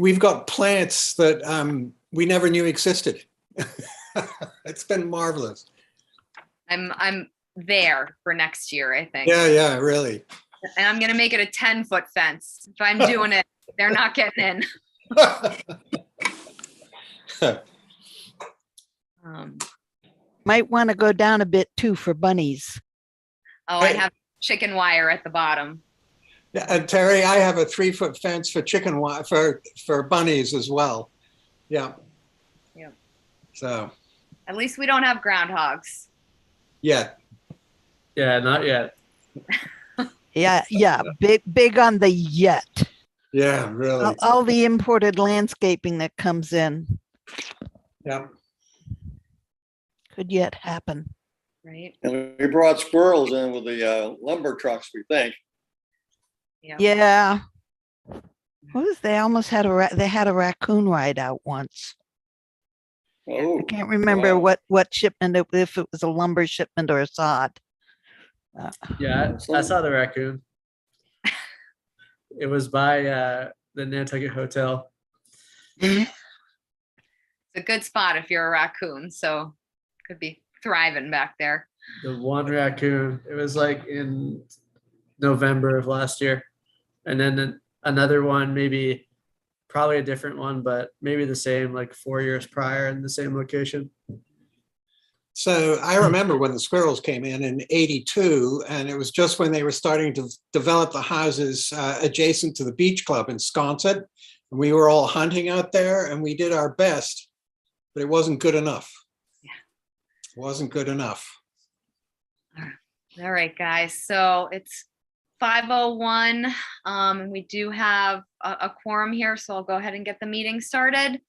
we've got plants that we never knew existed. It's been marvelous. I'm there for next year, I think. Yeah, really. And I'm gonna make it a 10-foot fence. If I'm doing it, they're not getting in. Might want to go down a bit too for bunnies. Oh, I have chicken wire at the bottom. Yeah, and Terry, I have a 3-foot fence for for bunnies as well. Yeah. Yep. So. At least we don't have groundhogs. Yeah. Yeah, not yet. Yeah. Big on the yet. Yeah, really. All the imported landscaping that comes in. Yeah. Could yet happen. Right. And we brought squirrels in with the lumber trucks, we think. Yeah. They almost had they had a raccoon ride out once. Oh, I can't remember wow. what shipment, if it was a lumber shipment or a sod. Yeah, I saw the raccoon. It was by the Nantucket Hotel. It's a good spot if you're a raccoon, so could be thriving back there. The one raccoon. It was like in November of last year. And then another one, maybe probably a different one, but maybe the same, like 4 years prior in the same location. So I remember when the squirrels came in '82, and it was just when they were starting to develop the houses adjacent to the beach club in Sconset. And we were all hunting out there, and we did our best, but it wasn't good enough. Yeah. It wasn't good enough. All right, guys. So it's 5:01. We do have a quorum here, so I'll go ahead and get the meeting started.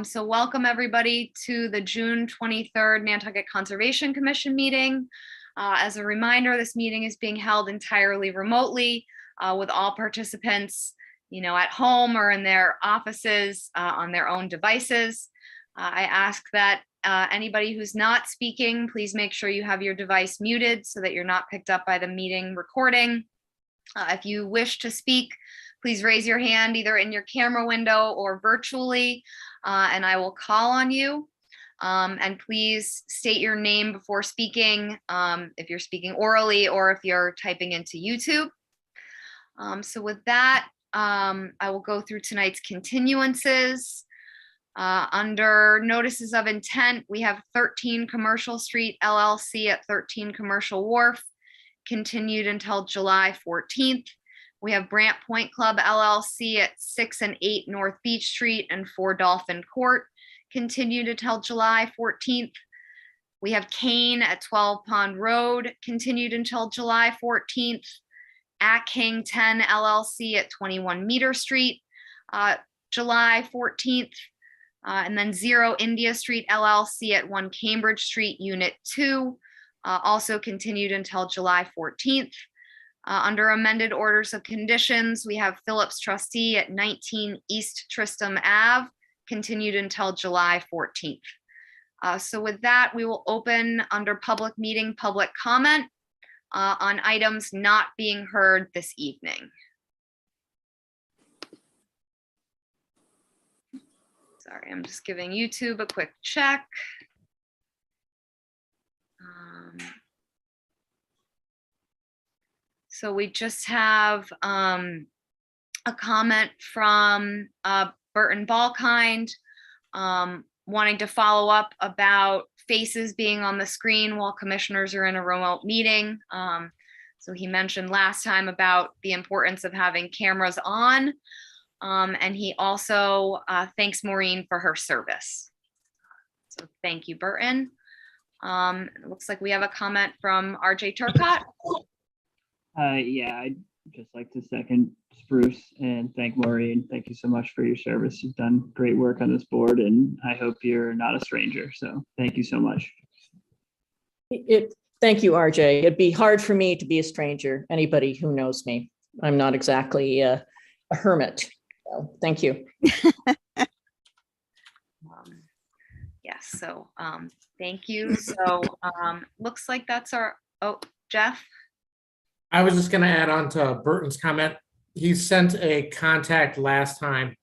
So welcome everybody to the June 23rd Nantucket Conservation Commission meeting. As a reminder, this meeting is being held entirely remotely with all participants, at home or in their offices on their own devices. I ask that anybody who's not speaking, please make sure you have your device muted so that you're not picked up by the meeting recording. If you wish to speak, please raise your hand either in your camera window or virtually, and I will call on you. And please state your name before speaking, if you're speaking orally or if you're typing into YouTube. So with that, I will go through tonight's continuances. Under notices of intent, we have 13 Commercial Street LLC at 13 Commercial Wharf, continued until July 14th. We have Brant Point Club LLC at 6 and 8 North Beach Street and 4 Dolphin Court, continued until July 14th. We have Kane at 12 Pond Road, continued until July 14th. King 10 LLC at 21 Meter Street, July 14th. And then 0 India Street LLC at 1 Cambridge Street, Unit 2, also continued until July 14th. Under amended orders of conditions, we have Phillips Trustee at 19 East Tristram Ave, continued until July 14th. So with that, we will open under public meeting, public comment on items not being heard this evening. Sorry, I'm just giving YouTube a quick check. So we just have a comment from Burton Balkind wanting to follow up about faces being on the screen while commissioners are in a remote meeting. So he mentioned last time about the importance of having cameras on. And he also thanks Maureen for her service. So thank you, Burton. It looks like we have a comment from RJ Turcott. Yeah, I'd just like to second Spruce and thank Maureen. Thank you so much for your service. You've done great work on this board, and I hope you're not a stranger. So thank you so much. Thank you, RJ. It'd be hard for me to be a stranger. Anybody who knows me, I'm not exactly a hermit. So thank you. Yes, so thank you. So looks like that's our, oh, Jeff. I was just going to add on to Burton's comment. He sent a contact last time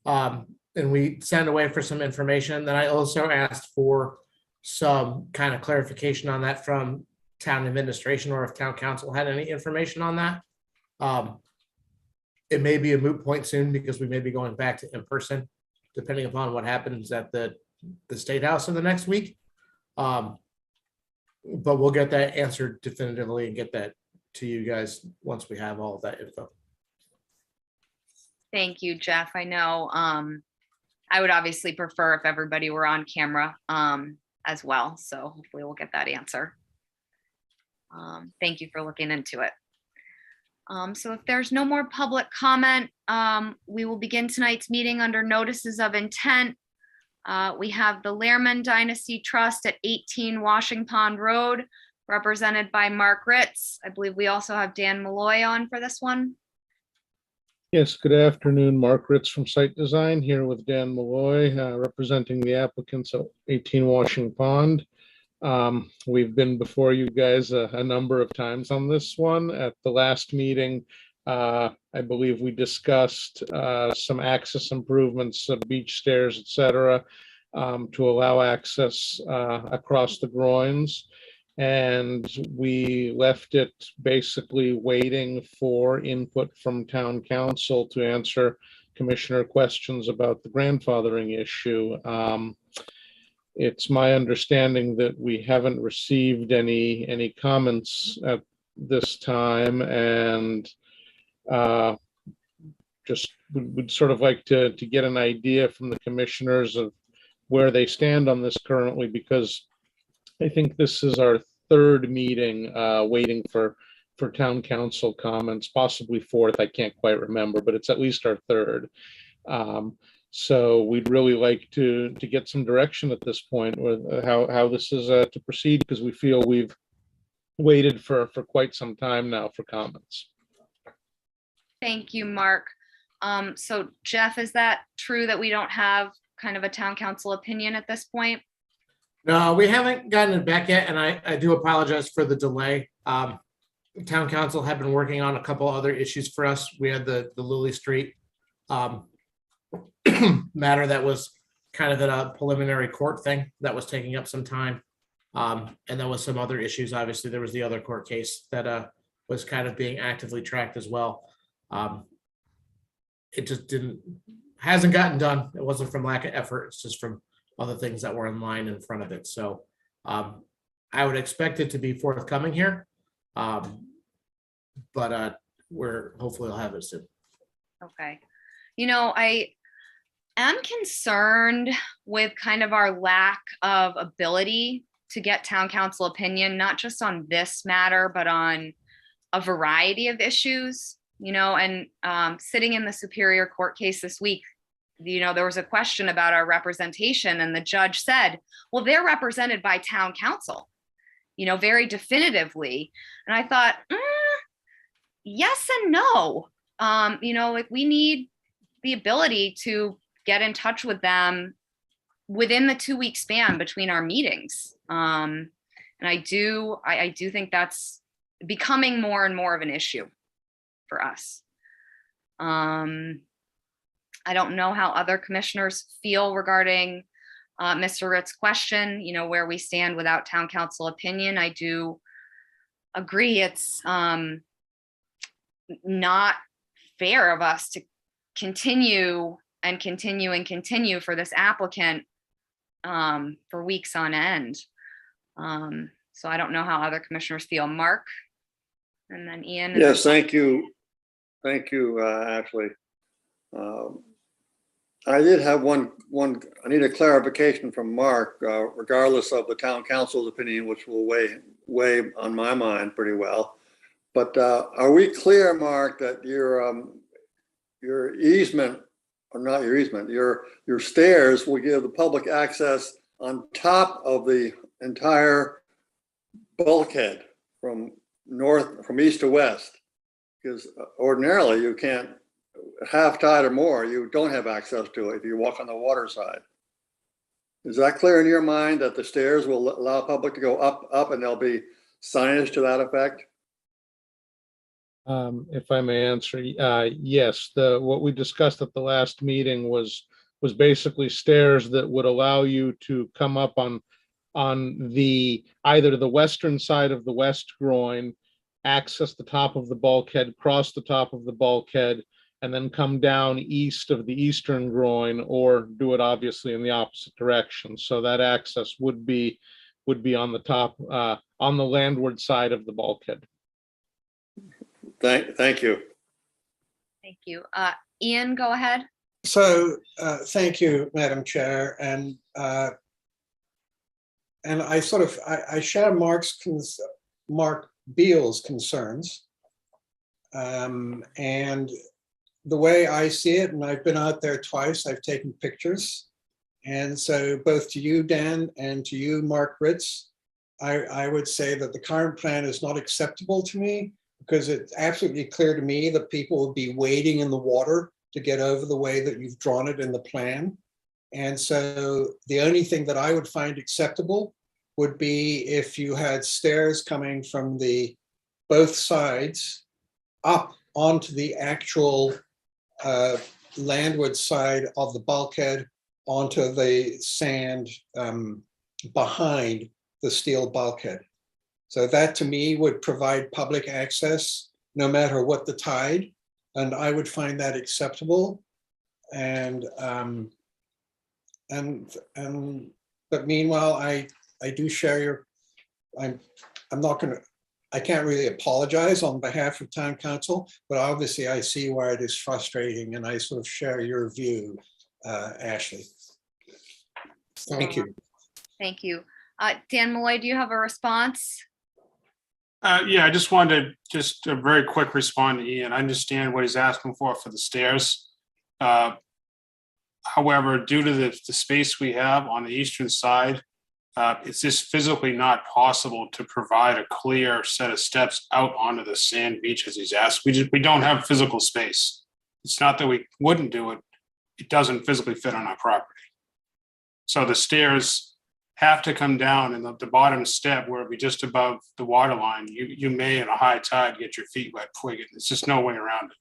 And we sent away for some information. Then I also asked for some kind of clarification on that from town administration, or if town council had any information on that. It may be a moot point soon because we may be going back to in person, depending upon what happens at the State House in the next week. But we'll get that answered definitively and get that to you guys once we have all of that info. Thank you, Jeff. I know I would obviously prefer if everybody were on camera as well. So hopefully we'll get that answer. Thank you for looking into it. So if there's no more public comment, we will begin tonight's meeting under notices of intent. We have the Lehrman Dynasty Trust at 18 Washing Pond Road, represented by Mark Ritz. I believe we also have Dan Malloy on for this one. Yes, good afternoon. Mark Ritz from Site Design here with Dan Malloy, representing the applicants at 18 Washing Pond. We've been before you guys a number of times on this one. At the last meeting, I believe we discussed some access improvements, beach stairs, etc., to allow access across the groins. And we left it basically waiting for input from town council to answer commissioner questions about the grandfathering issue. It's my understanding that we haven't received any comments at this time, and just would sort of like to get an idea from the commissioners of where they stand on this currently, because I think this is our third meeting waiting for town council comments, possibly fourth. I can't quite remember, but it's at least our third. So we'd really like to get some direction at this point with how this is to proceed, because we feel we've waited for quite some time now for comments. Thank you, Mark. So Jeff, is that true that we don't have kind of a town council opinion at this point? No, we haven't gotten it back yet, and I do apologize for the delay. Town council have been working on a couple other issues for us. We had the Lily Street matter that was kind of at a preliminary court thing that was taking up some time. And there was some other issues. Obviously, there was the other court case that was kind of being actively tracked as well. It just hasn't gotten done. It wasn't from lack of effort. It's just from other things that were in line in front of it. So I would expect it to be forthcoming here. But we're hopefully we'll have it soon. Okay. You know, I am concerned with kind of our lack of ability to get town council opinion, not just on this matter, but on a variety of issues, you know, and sitting in the Superior Court case this week, you know, there was a question about our representation, and the judge said, well, they're represented by town council, you know, very definitively. And I thought, yes and no. You know, like we need the ability to get in touch with them within the 2-week span between our meetings. And I do think that's becoming more and more of an issue for us. I don't know how other commissioners feel regarding Mr. Ritt's question, you know, where we stand without town council opinion. I do agree it's not fair of us to continue for this applicant for weeks on end. So I don't know how other commissioners feel. Mark, and then Ian. Yes, thank you. Thank you, Ashley. I did have one, I need a clarification from Mark, regardless of the town council's opinion, which will weigh on my mind pretty well. But are we clear, Mark, that your easement, or not your easement, your stairs will give the public access on top of the entire bulkhead from east to west? Because ordinarily you can't, half tide or more, you don't have access to it if you walk on the water side. Is that clear in your mind that the stairs will allow public to go up, and there'll be signage to that effect? If I may answer, yes, what we discussed at the last meeting was basically stairs that would allow you to come up on either the western side of the west groin, access the top of the bulkhead, cross the top of the bulkhead, and then come down east of the eastern groin, or do it obviously in the opposite direction. So that access would be on the top, on the landward side of the bulkhead. Thank you. Thank you. Ian, go ahead. So thank you, Madam Chair. And I share Mark Beal's concerns. And the way I see it, and I've been out there twice, I've taken pictures. And so both to you, Dan, and to you, Mark Ritz, I would say that the current plan is not acceptable to me, because it's absolutely clear to me that people will be wading in the water to get over the way that you've drawn it in the plan. And so the only thing that I would find acceptable would be if you had stairs coming from both sides up onto the actual landward side of the bulkhead, onto the sand behind the steel bulkhead. So that to me would provide public access no matter what the tide, and I would find that acceptable. And but meanwhile, I do share I can't really apologize on behalf of town council, but obviously I see why it is frustrating, and I sort of share your view, Ashley. Thank you. Thank you. Dan Malloy, do you have a response? Yeah, I just wanted to very quick respond to Ian. I understand what he's asking for the stairs. However, due to the space we have on the eastern side, it's just physically not possible to provide a clear set of steps out onto the sand beach as he's asked. We don't have physical space. It's not that we wouldn't do it. It doesn't physically fit on our property. So the stairs have to come down, and the bottom step where it'd be just above the water line, you may at a high tide get your feet wet before you get, there's just no way around it.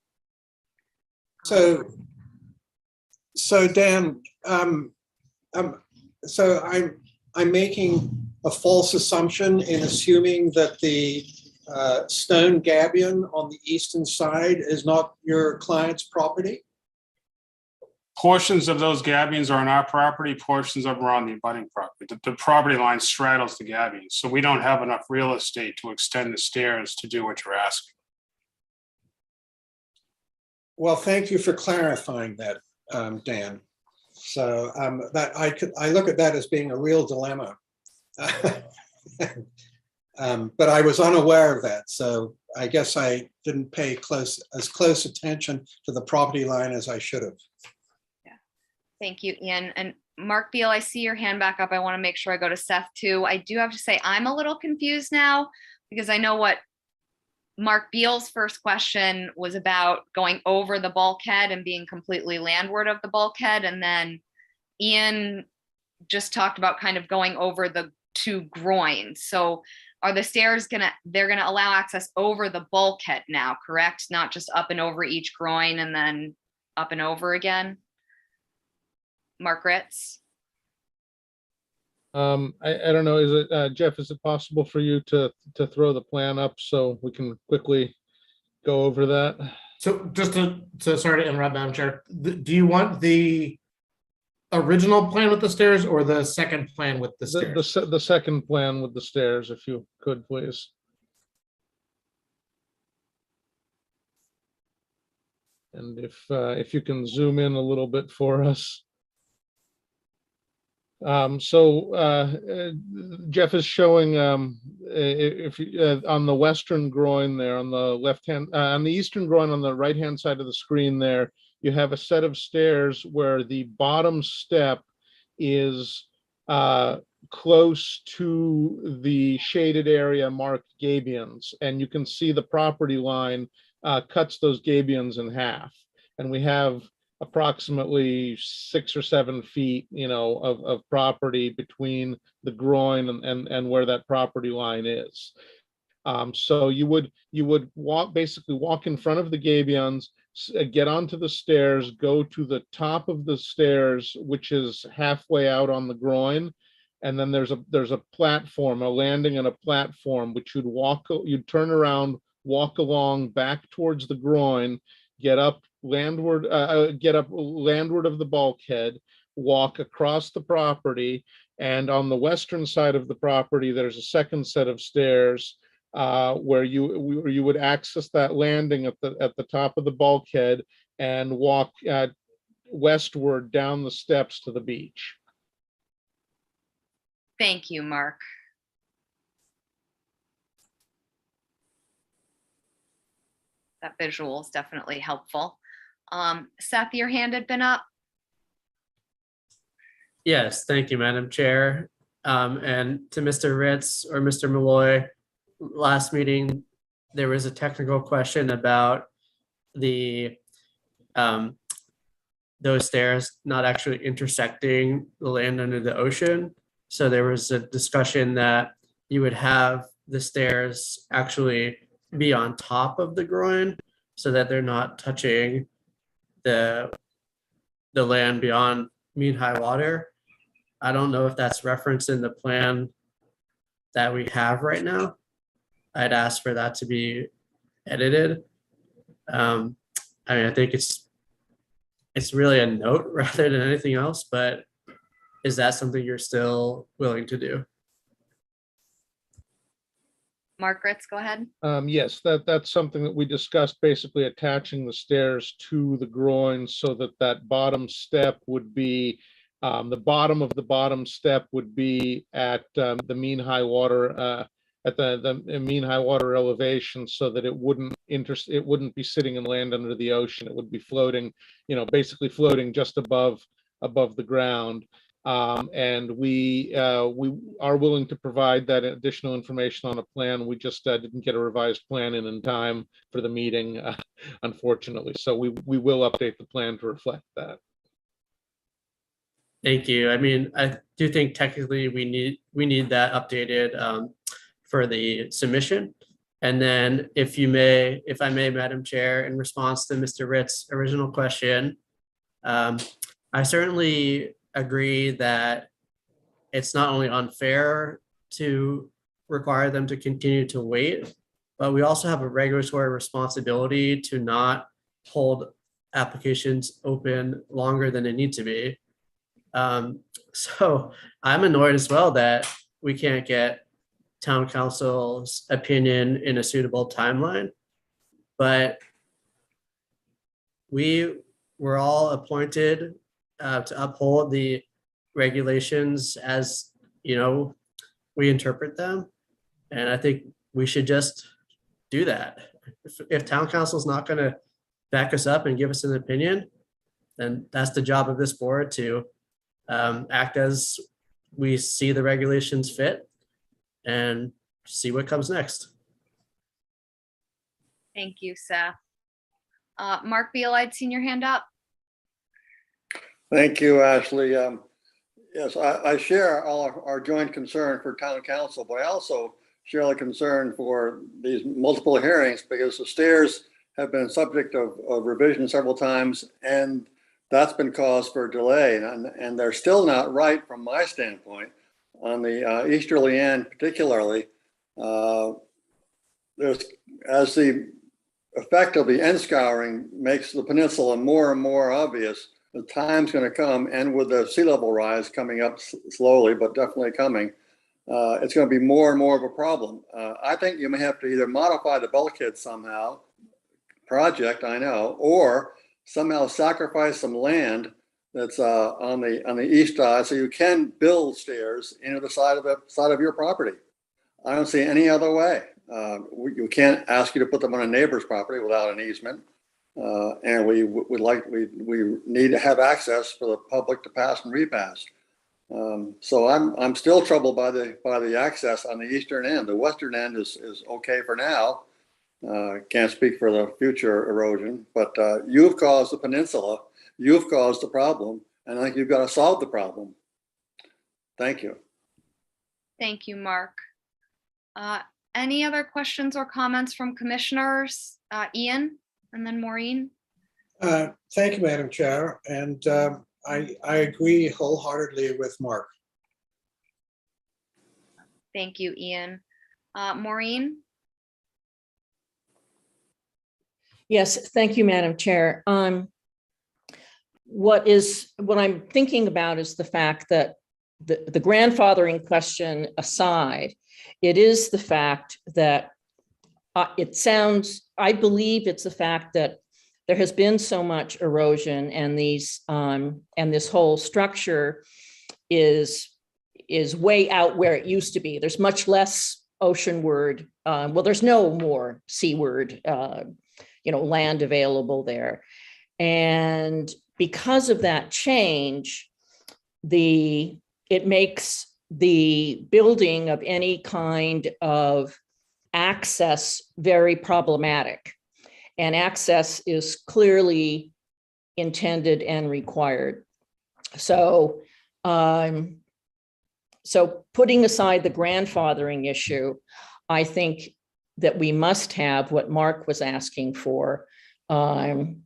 So Dan, so I'm making a false assumption in assuming that the stone gabion on the eastern side is not your client's property? Portions of those gabions are on our property, portions of them are on the abutting property. The property line straddles the gabions, so we don't have enough real estate to extend the stairs to do what you're asking. Well, thank you for clarifying that, Dan. So that I look at that as being a real dilemma. But I was unaware of that, so I guess I didn't pay as close attention to the property line as I should have. Thank you, Ian. And Mark Beal, I see your hand back up. I want to make sure I go to Seth too. I do have to say I'm a little confused now, because I know what Mark Beal's first question was about, going over the bulkhead and being completely landward of the bulkhead. And then Ian just talked about kind of going over the two groins. So are the stairs they're gonna allow access over the bulkhead now, correct? Not just up and over each groin and then up and over again? Mark Ritz? I don't know, is it, Jeff, is it possible for you to throw the plan up so we can quickly go over that? So just sorry to interrupt, Madam Chair. Do you want the original plan with the stairs or the second plan with the stairs? The second plan with the stairs, if you could, please. And if you can zoom in a little bit for us. Jeff is showing if on the western groin there, on the left hand, on the eastern groin on the right hand side of the screen there, you have a set of stairs where the bottom step is close to the shaded area marked gabions, and you can see the property line cuts those gabions in half, and we have approximately 6 or 7 feet, of property between the groin and where that property line is. So you would basically walk in front of the gabions, get onto the stairs, go to the top of the stairs, which is halfway out on the groin, and then there's a platform, a landing and a platform, which you'd turn around, walk along back towards the groin, get up landward of the bulkhead, walk across the property, and on the western side of the property, there's a second set of stairs where you would access that landing at the top of the bulkhead and walk westward down the steps to the beach. Thank you, Mark. That visual is definitely helpful. Seth, your hand had been up. Yes, thank you, Madam Chair. And to Mr. Ritz or Mr. Malloy, last meeting, there was a technical question about the those stairs not actually intersecting the land under the ocean. So there was a discussion that you would have the stairs actually be on top of the groin so that they're not touching the land beyond mean high water. I don't know if that's referenced in the plan that we have right now. I'd ask for that to be edited. I mean, I think it's really a note rather than anything else, but is that something you're still willing to do? Mark Ritz, go ahead. Yes, that's something that we discussed, basically attaching the stairs to the groin so that bottom step would be, the bottom of the bottom step would be at the mean high water, at the mean high water elevation, so that it wouldn't be sitting in land under the ocean. It would be floating, basically floating just above the ground. And we are willing to provide that additional information on a plan. We just didn't get a revised plan in time for the meeting, unfortunately. So we will update the plan to reflect that. Thank you. I mean, I do think technically we need that updated for the submission. And then if I may, Madam Chair, in response to Mr. Ritz's original question, I certainly agree that it's not only unfair to require them to continue to wait, but we also have a regulatory responsibility to not hold applications open longer than they need to be. So I'm annoyed as well that we can't get town council's opinion in a suitable timeline, but we were all appointed to uphold the regulations as we interpret them, and I think we should just do that. If town council is not going to back us up and give us an opinion, then that's the job of this board to act as we see the regulations fit and see what comes next. Thank you, Seth. Mark Beal, I'd seen your hand up. Thank you, Ashley. Yes, I share all our joint concern for town council, but I also share the concern for these multiple hearings because the stairs have been subject of revision several times, and that's been cause for delay, and they're still not right from my standpoint. On the easterly end, particularly, as the effect of the end scouring makes the peninsula more and more obvious, the time's going to come, and with the sea level rise coming up slowly, but definitely coming, it's going to be more and more of a problem. I think you may have to either modify the bulkhead somehow, project, I know, or somehow sacrifice some land that's on the east side, so you can build stairs into the side of your property. I don't see any other way. You can't ask you to put them on a neighbor's property without an easement, and we need to have access for the public to pass and repass. So I'm still troubled by the access on the eastern end. The western end is okay for now. Can't speak for the future erosion, but you've caused the peninsula. You've caused the problem, and I think you've got to solve the problem. Thank you. Thank you, Mark. Any other questions or comments from commissioners? Ian and then Maureen? Thank you, Madam Chair, and I agree wholeheartedly with Mark. Thank you, Ian. Maureen? Yes, thank you, Madam Chair. What I'm thinking about is the fact that the grandfathering question aside, it is the fact that I believe it's the fact that there has been so much erosion and this whole structure is way out where it used to be. There's much less oceanward. Well, there's no more seaward, land available there. And because of that change, it makes the building of any kind of access very problematic. And access is clearly intended and required. So, putting aside the grandfathering issue, I think that we must have what Mark was asking for, to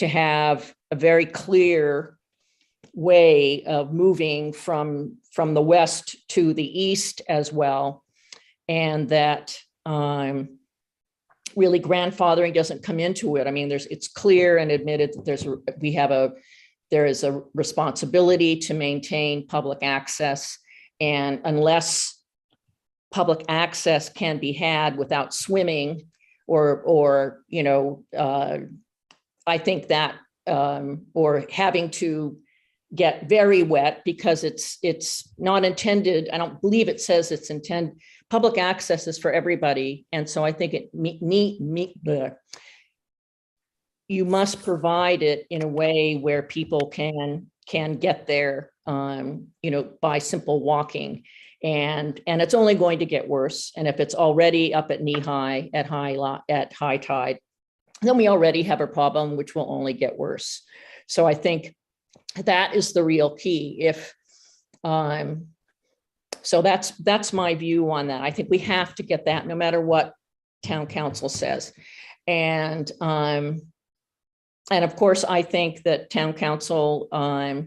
have a very clear way of moving from the west to the east as well. And that really grandfathering doesn't come into it. I mean, it's clear and admitted that there is a responsibility to maintain public access. And unless public access can be had without swimming or I think that, or having to get very wet because it's not intended. I don't believe it says it's intended. Public access is for everybody. And so I think you must provide it in a way where people can get there, by simple walking. And it's only going to get worse. And if it's already up at knee high at high tide, then we already have a problem, which will only get worse. So I think that is the real key. So that's my view on that. I think we have to get that no matter what town council says. And of course, I think that town council I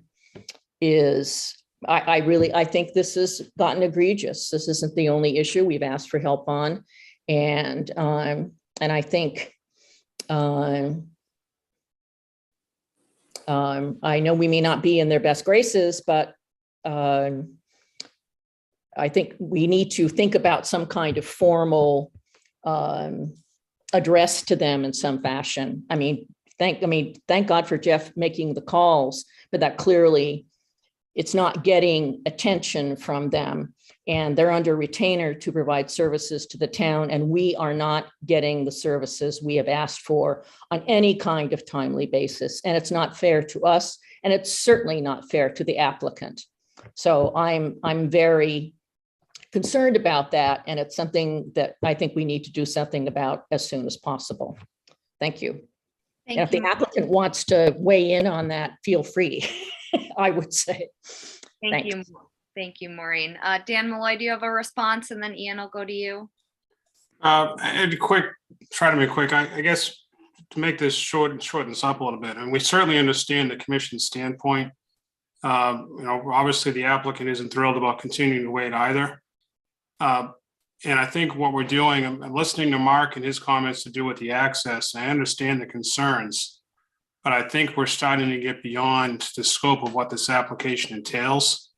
think this has gotten egregious. This isn't the only issue we've asked for help on. And I think I know we may not be in their best graces, but I think we need to think about some kind of formal address to them in some fashion. Thank God for Jeff making the calls, but that clearly it's not getting attention from them, and they're under retainer to provide services to the town, and we are not getting the services we have asked for on any kind of timely basis. And it's not fair to us, and it's certainly not fair to the applicant. So I'm very concerned about that, and it's something that I think we need to do something about as soon as possible. Thank you. And if the applicant wants to weigh in on that, feel free, I would say. Thank you. Thank you, Maureen. Dan Malloy, do you have a response? And then Ian, I'll go to you. Try to make quick. I guess to make this short this up a little bit, and we certainly understand the commission's standpoint. Obviously the applicant isn't thrilled about continuing to wait either. And I think what we're doing, I'm listening to Mark and his comments to do with the access. I understand the concerns, but I think we're starting to get beyond the scope of what this application entails.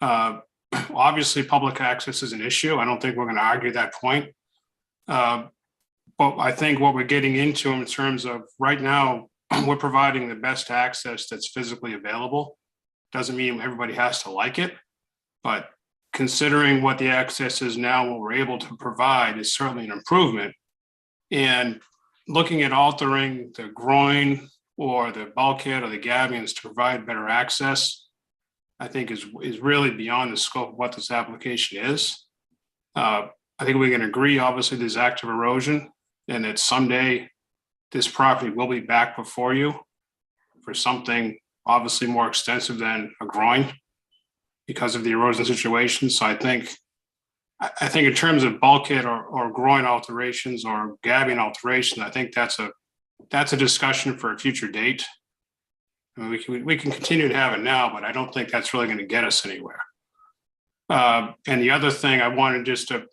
Obviously, public access is an issue. I don't think we're going to argue that point. But I think what we're getting into in terms of right now, we're providing the best access that's physically available. Doesn't mean everybody has to like it, but considering what the access is now, what we're able to provide is certainly an improvement. And looking at altering the groin or the bulkhead or the gabions to provide better access, I think is really beyond the scope of what this application is. I think we can agree, obviously, there's active erosion and that someday this property will be back before you for something obviously more extensive than a groin because of the erosion situation. So I think I think in terms of bulkhead or groin alterations or gabbing alteration, I think that's a discussion for a future date. I mean, we can continue to have it now, but I don't think that's really going to get us anywhere. And the other thing I wanted just to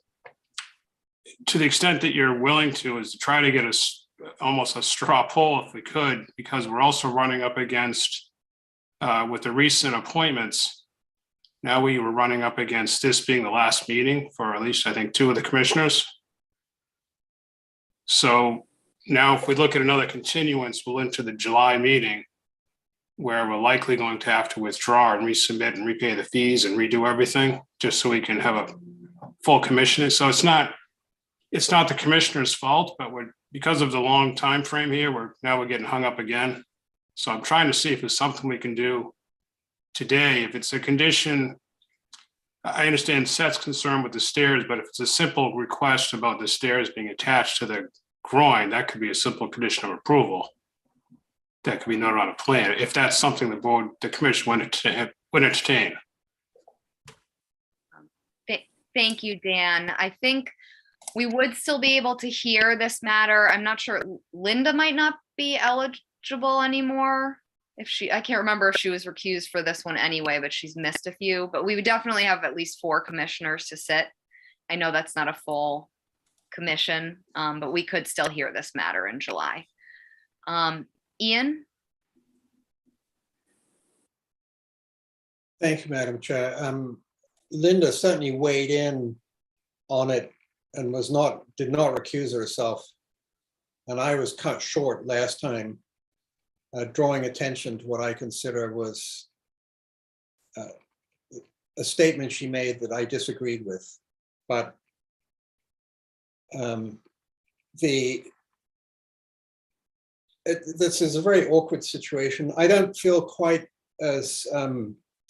the extent that you're willing to, is to try to get us almost a straw poll if we could, because we're also running up against, with the recent appointments, now we were running up against this being the last meeting for at least, I think, 2 of the commissioners. So now if we look at another continuance, we'll enter the July meeting, where we're likely going to have to withdraw and resubmit and repay the fees and redo everything, just so we can have a full commission. So it's not the commissioner's fault, but because of the long time frame here, we're getting hung up again. So I'm trying to see if it's something we can do today. If it's a condition, I understand Seth's concerned with the stairs, but if it's a simple request about the stairs being attached to the groin, that could be a simple condition of approval that could be noted on a plan, if that's something the commission would entertain. Thank you, Dan. I think we would still be able to hear this matter. I'm not sure, Linda might not be eligible anymore. I can't remember if she was recused for this one anyway, but she's missed a few, but we would definitely have at least 4 commissioners to sit. I know that's not a full commission, but we could still hear this matter in July. Ian? Thank you, Madam Chair. Linda certainly weighed in on it and did not recuse herself. And I was cut short last time, drawing attention to what I consider was a statement she made that I disagreed with. But this is a very awkward situation. I don't feel quite as,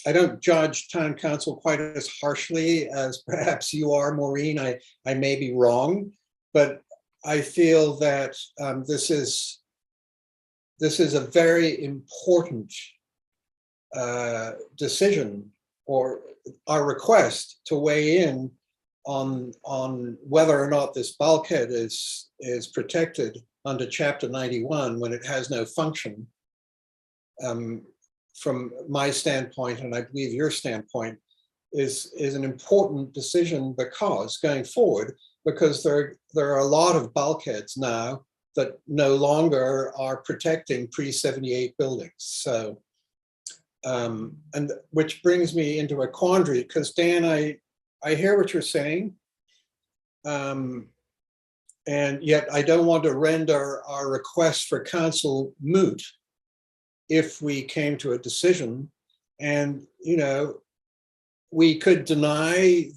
I don't judge town council quite as harshly as perhaps you are, Maureen. I may be wrong, but I feel that this is a very important decision, or our request to weigh in on whether or not this bulkhead is protected under Chapter 91 when it has no function. From my standpoint, and I believe your standpoint, is an important decision because going forward, because there are a lot of bulkheads now that no longer are protecting pre-78 buildings. So, and which brings me into a quandary, because Dan, I hear what you're saying, and yet I don't want to render our request for council moot if we came to a decision. And, you know, we could deny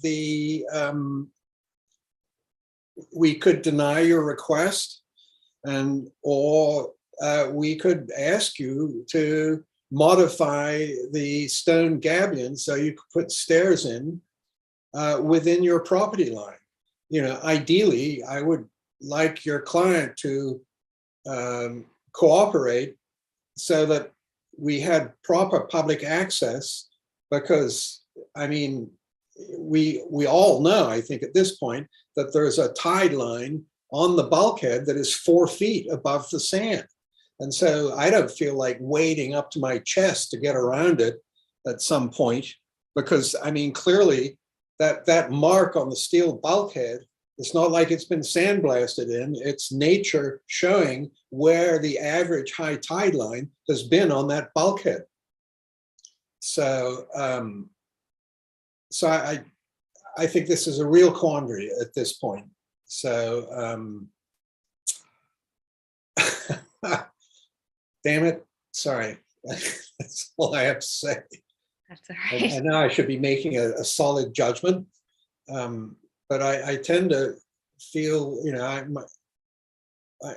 your request, or we could ask you to modify the stone gabion so you could put stairs in within your property line. You know, ideally, I would like your client to cooperate so that we had proper public access, because, I mean, we all know, I think at this point, that there's a tide line on the bulkhead that is 4 feet above the sand. And so I don't feel like wading up to my chest to get around it at some point, because, I mean, clearly that mark on the steel bulkhead, it's not like it's been sandblasted in. It's nature showing where the average high tide line has been on that bulkhead. So, I think this is a real quandary at this point. So, damn it, sorry. That's all I have to say. That's all right. I know I should be making a solid judgment. But I tend to feel, you know,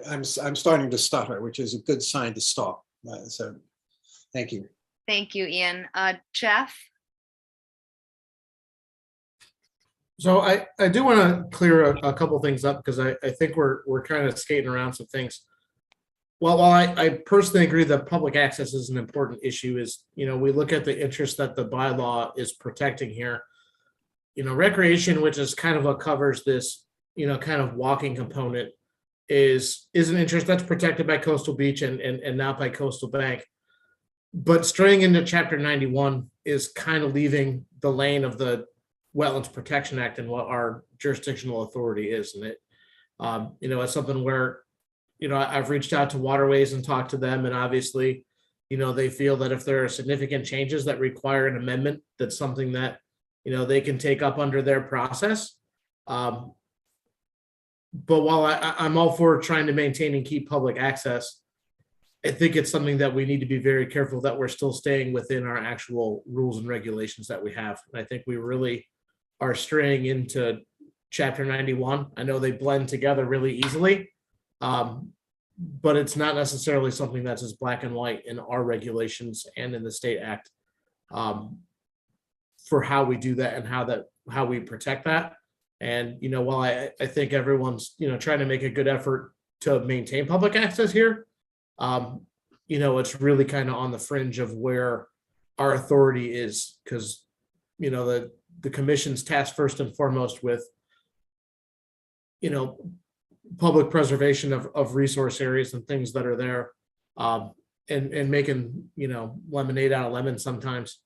I'm starting to stutter, which is a good sign to stop. So, thank you. Thank you, Ian. Jeff? So I do want to clear a couple things up, because I think we're kind of skating around some things. While I personally agree that public access is an important issue, is, you know, we look at the interest that the bylaw is protecting here. recreation, which is kind of what covers this, kind of walking component, is an interest that's protected by Coastal Beach and not by Coastal Bank. But straying into Chapter 91 is kind of leaving the lane of the Wetlands Protection Act and what our jurisdictional authority is. And it, it's something where, I've reached out to Waterways and talked to them, and obviously, they feel that if there are significant changes that require an amendment, that's something that, they can take up under their process. But while I'm all for trying to maintain and keep public access, I think it's something that we need to be very careful that we're still staying within our actual rules and regulations that we have. And I think we really are straying into Chapter 91. I know they blend together really easily, but it's not necessarily something that's as black and white in our regulations and in the state act for how we do that and how we protect that. And, while I think everyone's, trying to make a good effort to maintain public access here, it's really kind of on the fringe of where our authority is, because, the commission's tasked first and foremost with, public preservation of resource areas and things that are there, and making, lemonade out of lemons sometimes.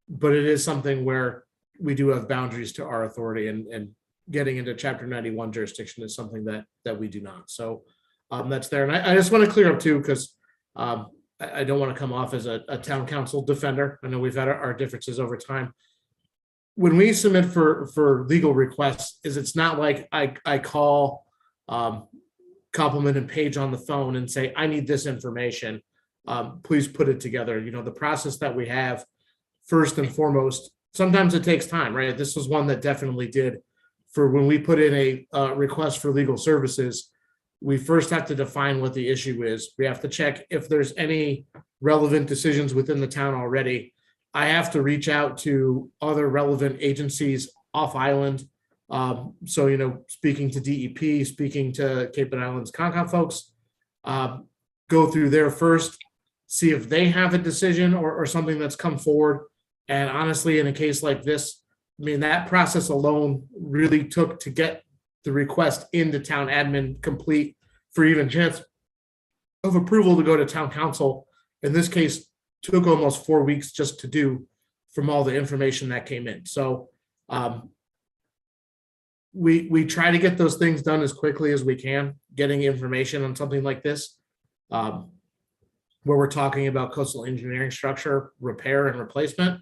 But it is something where we do have boundaries to our authority, and getting into Chapter 91 jurisdiction is something that we do not. So that's there. And I just want to clear up too, because I don't want to come off as a town council defender. I know we've had our differences over time. When we submit for legal requests, it's not like I call Compliment and Page on the phone and say, I need this information. Please put it together. The process that we have, first and foremost, sometimes it takes time, right? This was one that definitely did. For when we put in a request for legal services, we first have to define what the issue is. We have to check if there's any relevant decisions within the town already. I have to reach out to other relevant agencies off island. So, speaking to DEP, speaking to Cape and Islands Concom folks, go through there first, see if they have a decision or something that's come forward. And honestly, in a case like this, that process alone really took to get the request into town admin complete for even chance of approval to go to town council. In this case, took almost 4 weeks just to do from all the information that came in. So we try to get those things done as quickly as we can, getting information on something like this, where we're talking about coastal engineering structure, repair and replacement.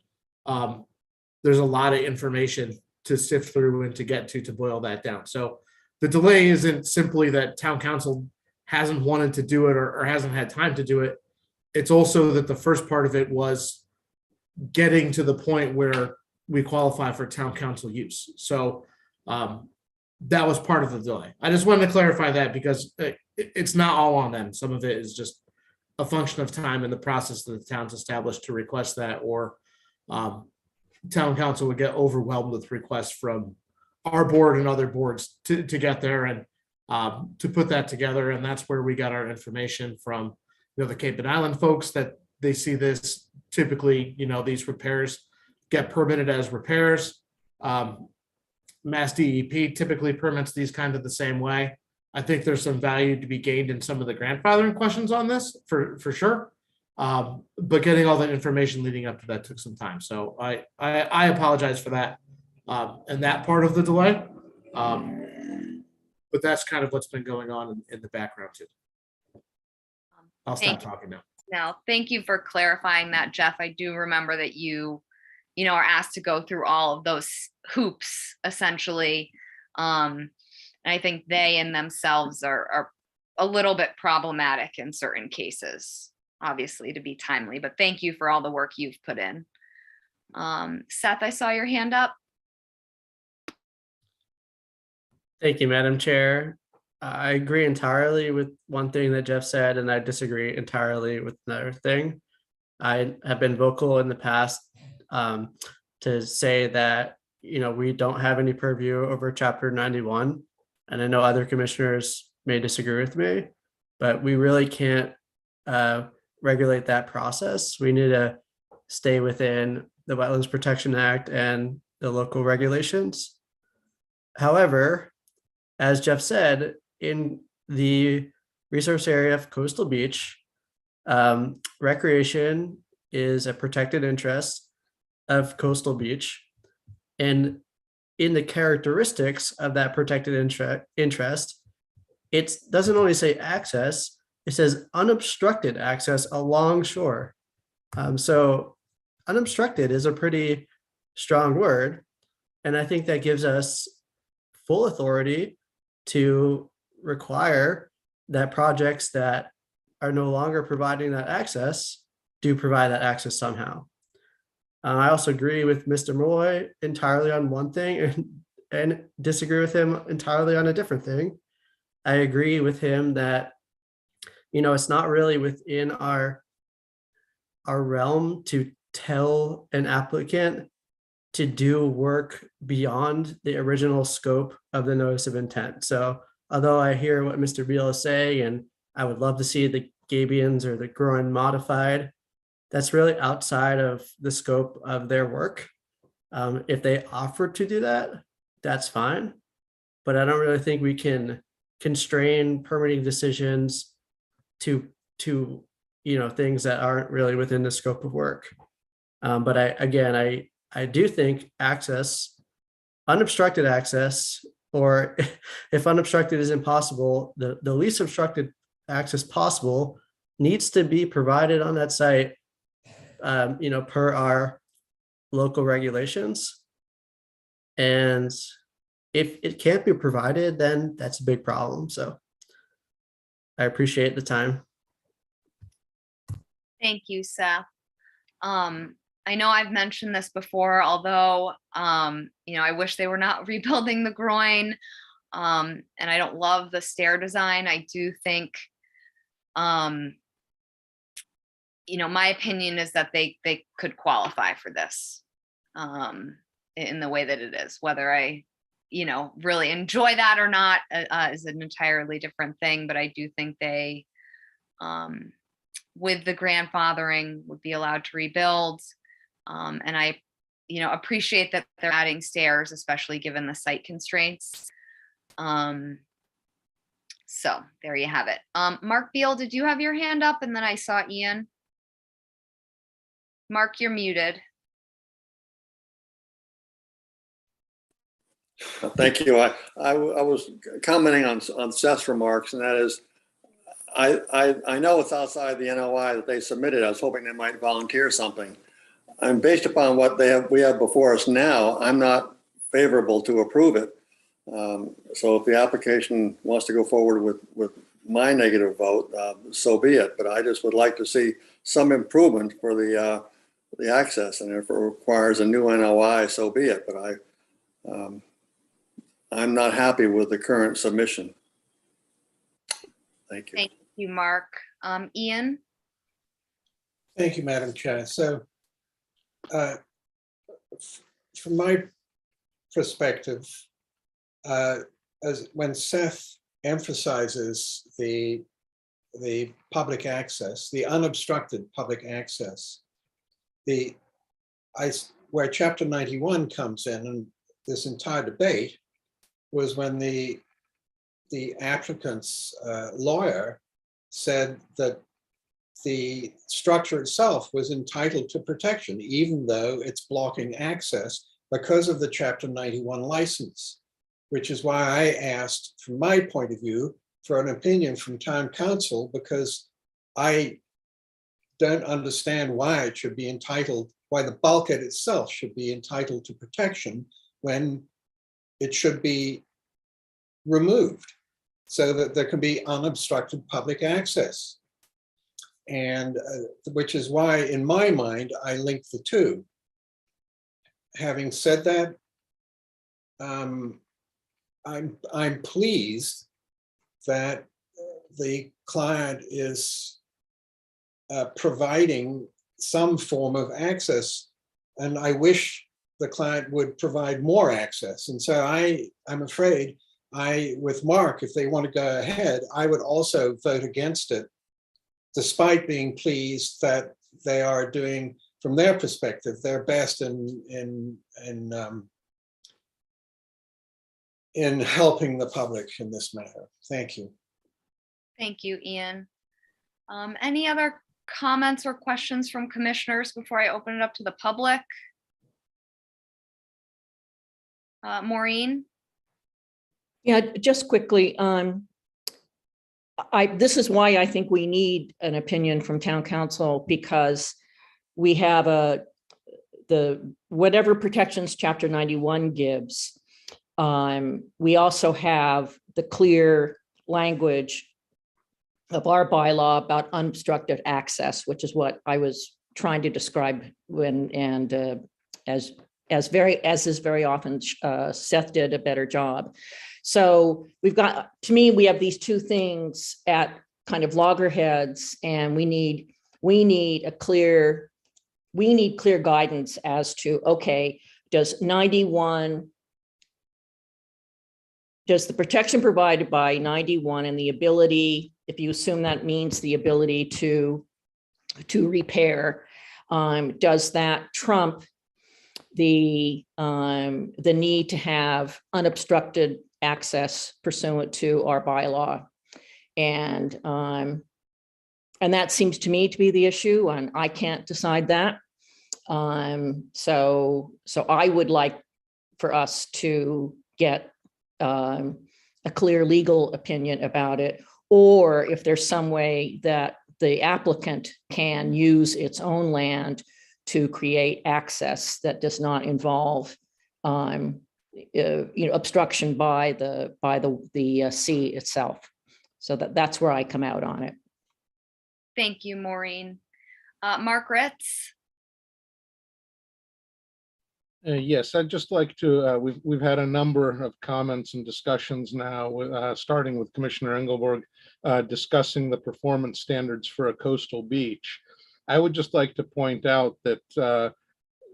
There's a lot of information to sift through and to get to boil that down. So the delay isn't simply that town council hasn't wanted to do it or hasn't had time to do it. It's also that the first part of it was getting to the point where we qualify for town council use. So that was part of the delay. I just wanted to clarify that because it's not all on them. Some of it is just a function of time and the process that the town's established to request that, or town council would get overwhelmed with requests from our board and other boards to get there and to put that together. And that's where we got our information from, the Cape and Island folks, that they see this typically, these repairs get permitted as repairs. Mass DEP typically permits these kind of the same way. I think there's some value to be gained in some of the grandfathering questions on this for sure. But getting all that information leading up to that took some time. So I apologize for that and that part of the delay. But that's kind of what's been going on in the background too. I'll stop talking now. Now, thank you for clarifying that, Jeff. I do remember that you are asked to go through all of those hoops essentially. And I think they in themselves are a little bit problematic in certain cases, obviously, to be timely, but thank you for all the work you've put in. Seth, I saw your hand up. Thank you, Madam Chair. I agree entirely with one thing that Jeff said, and I disagree entirely with another thing. I have been vocal in the past to say that, we don't have any purview over Chapter 91. And I know other commissioners may disagree with me, but we really can't regulate that process. We need to stay within the Wetlands Protection Act and the local regulations. However, as Jeff said, in the resource area of Coastal Beach, recreation is a protected interest of Coastal Beach. And in the characteristics of that protected interest, it doesn't only say access, it says unobstructed access along shore. So unobstructed is a pretty strong word. And I think that gives us full authority to require that projects that are no longer providing that access do provide that access somehow. I also agree with Mr. Malloy entirely on one thing and disagree with him entirely on a different thing. I agree with him that, you know, it's not really within our realm to tell an applicant to do work beyond the original scope of the notice of intent. So although I hear what Mr. Beal is saying, and I would love to see the gabions or the groin modified, that's really outside of the scope of their work. If they offer to do that, that's fine. But I don't really think we can constrain permitting decisions to you know, things that aren't really within the scope of work. But I do think access, unobstructed access, or if unobstructed is impossible, the least obstructed access possible needs to be provided on that site, you know, per our local regulations. And if it can't be provided, then that's a big problem. So I appreciate the time. Thank you, Seth. I know I've mentioned this before, although, you know, I wish they were not rebuilding the groin. And I don't love the stair design. I do think, you know, my opinion is that they could qualify for this in the way that it is. Whether I, you know, really enjoy that or not is an entirely different thing. But I do think they, with the grandfathering, would be allowed to rebuild. And I, you know, appreciate that they're adding stairs, especially given the site constraints. So there you have it. Mark Beal, did you have your hand up? And then I saw Ian. Mark, you're muted. Thank you. I was commenting on Seth's remarks, and that is, I know it's outside the NOI that they submitted. I was hoping they might volunteer something. And based upon what we have before us now, I'm not favorable to approve it. So if the application wants to go forward with my negative vote, so be it. But I just would like to see some improvement for the access, and if it requires a new NOI, so be it. But I'm not happy with the current submission. Thank you. Thank you, Mark. Ian? Thank you, Madam Chair. So from my perspective, as when Seth emphasizes the public access, the unobstructed public access, where Chapter 91 comes in, and this entire debate was when the applicant's lawyer said that the structure itself was entitled to protection, even though it's blocking access because of the Chapter 91 license, which is why I asked, from my point of view, for an opinion from town council, because I don't understand why it should be entitled, why the bulkhead itself should be entitled to protection when it should be removed so that there can be unobstructed public access. And which is why, in my mind, I link the two. Having said that, I'm pleased that the client is providing some form of access, and I wish the client would provide more access. And so I'm afraid with Mark, if they want to go ahead, I would also vote against it, despite being pleased that they are doing, from their perspective, their best in in helping the public in this matter. Thank you. Thank you, Ian. Any other comments or questions from commissioners before I open it up to the public? Maureen? Yeah, just quickly, this is why I think we need an opinion from town council, because we have the whatever protections chapter 91 gives. We also have the clear language of our bylaw about unobstructed access, which is what I was trying to describe as is very often Seth did a better job. So to me, we have these two things at kind of loggerheads, and we need clear guidance as to, okay, does the protection provided by 91 and the ability, if you assume that means the ability to repair, does that trump the need to have unobstructed access pursuant to our bylaw? And that seems to me to be the issue, and I can't decide that. So I would like for us to get a clear legal opinion about it, or if there's some way that the applicant can use its own land to create access that does not involve obstruction by the sea itself. So that's where I come out on it. Thank you, Maureen. Mark Ritz? Yes, I'd just like to, we've had a number of comments and discussions now, starting with Commissioner Engelberg, discussing the performance standards for a coastal beach. I would just like to point out that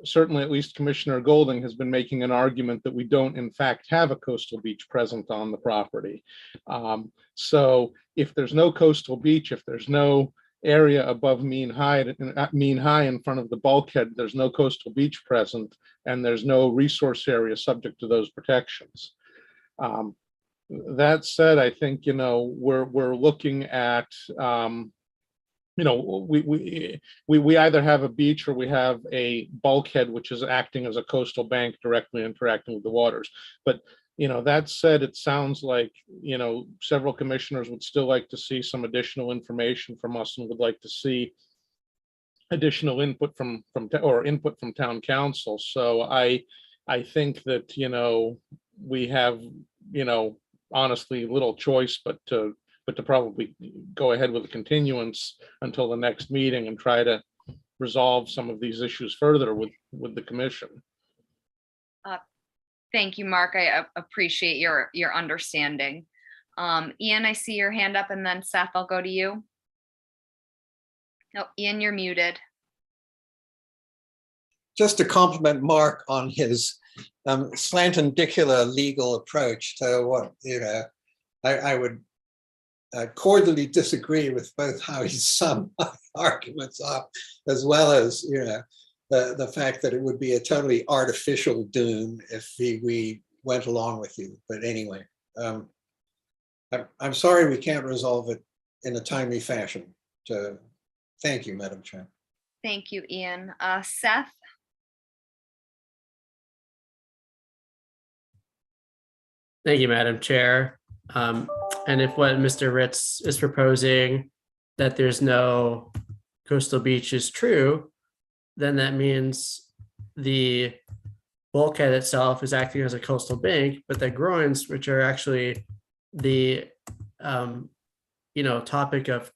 certainly at least Commissioner Golding has been making an argument that we don't in fact have a coastal beach present on the property. So if there's no coastal beach, if there's no area above mean high in front of the bulkhead, there's no coastal beach present, and there's no resource area subject to those protections. That said, I think, we're looking at, we either have a beach or we have a bulkhead which is acting as a coastal bank directly interacting with the waters. But that said, it sounds like several commissioners would still like to see some additional information from us and would like to see additional input from town council. So I think that we have honestly little choice but to probably go ahead with a continuance until the next meeting and try to resolve some of these issues further with the commission. Thank you, Mark. I appreciate your understanding. Ian, I see your hand up, and then Seth, I'll go to you. No, Ian, you're muted. Just to compliment Mark on his slantendicular legal approach to what, I would cordially disagree with both how he summed my arguments up, as well as, the fact that it would be a totally artificial doom if we went along with you. But anyway, I'm sorry we can't resolve it in a timely fashion. So thank you, Madam Chair. Thank you, Ian. Seth? Thank you, Madam Chair. And if what Mr. Ritz is proposing, that there's no coastal beach, is true, then that means the bulkhead itself is acting as a coastal bank, but the groins, which are actually the topic of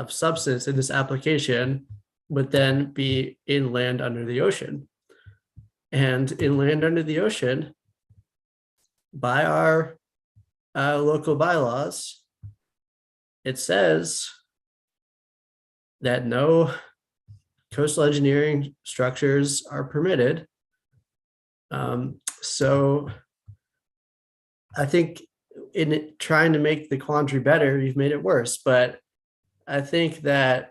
substance in this application, would then be inland under the ocean. And inland under the ocean, by our local bylaws, it says that no coastal engineering structures are permitted. So I think in trying to make the quandary better, you've made it worse. But I think that,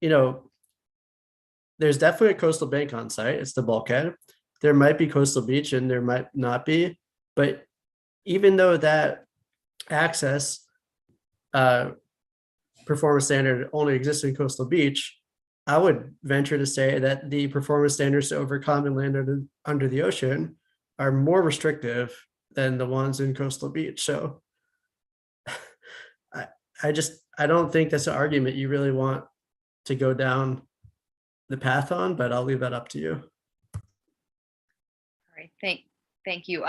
there's definitely a coastal bank on site. It's the bulkhead. There might be coastal beach and there might not be, but even though that access performance standard only exists in Coastal Beach, I would venture to say that the performance standards over common land under the ocean are more restrictive than the ones in Coastal Beach. So I don't think that's an argument you really want to go down the path on, but I'll leave that up to you. All right, thank you.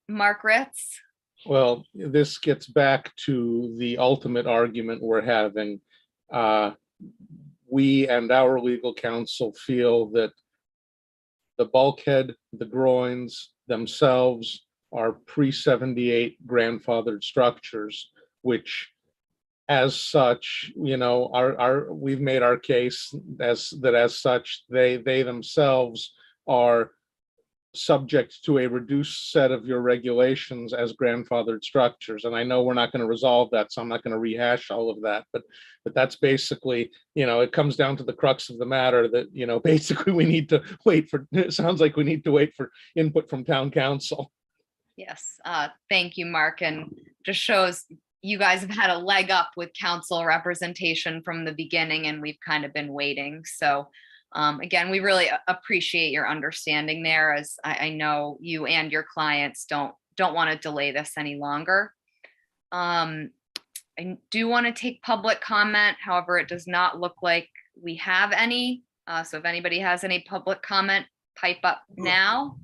Mark Ritz. Well, this gets back to the ultimate argument we're having. We and our legal counsel feel that the bulkhead, the groins themselves are pre-78 grandfathered structures, which as such, you know, we've made our case as such, they themselves are subject to a reduced set of your regulations as grandfathered structures. And I know we're not going to resolve that, so I'm not going to rehash all of that, but that's basically, you know, it comes down to the crux of the matter that, you know, basically we need to wait for, it sounds like we need to wait for input from town council. Yes, thank you, Mark. And just shows you guys have had a leg up with council representation from the beginning, and we've kind of been waiting. So again, we really appreciate your understanding there, as I know you and your clients don't want to delay this any longer. I do want to take public comment. However, it does not look like we have any. So if anybody has any public comment, pipe up now.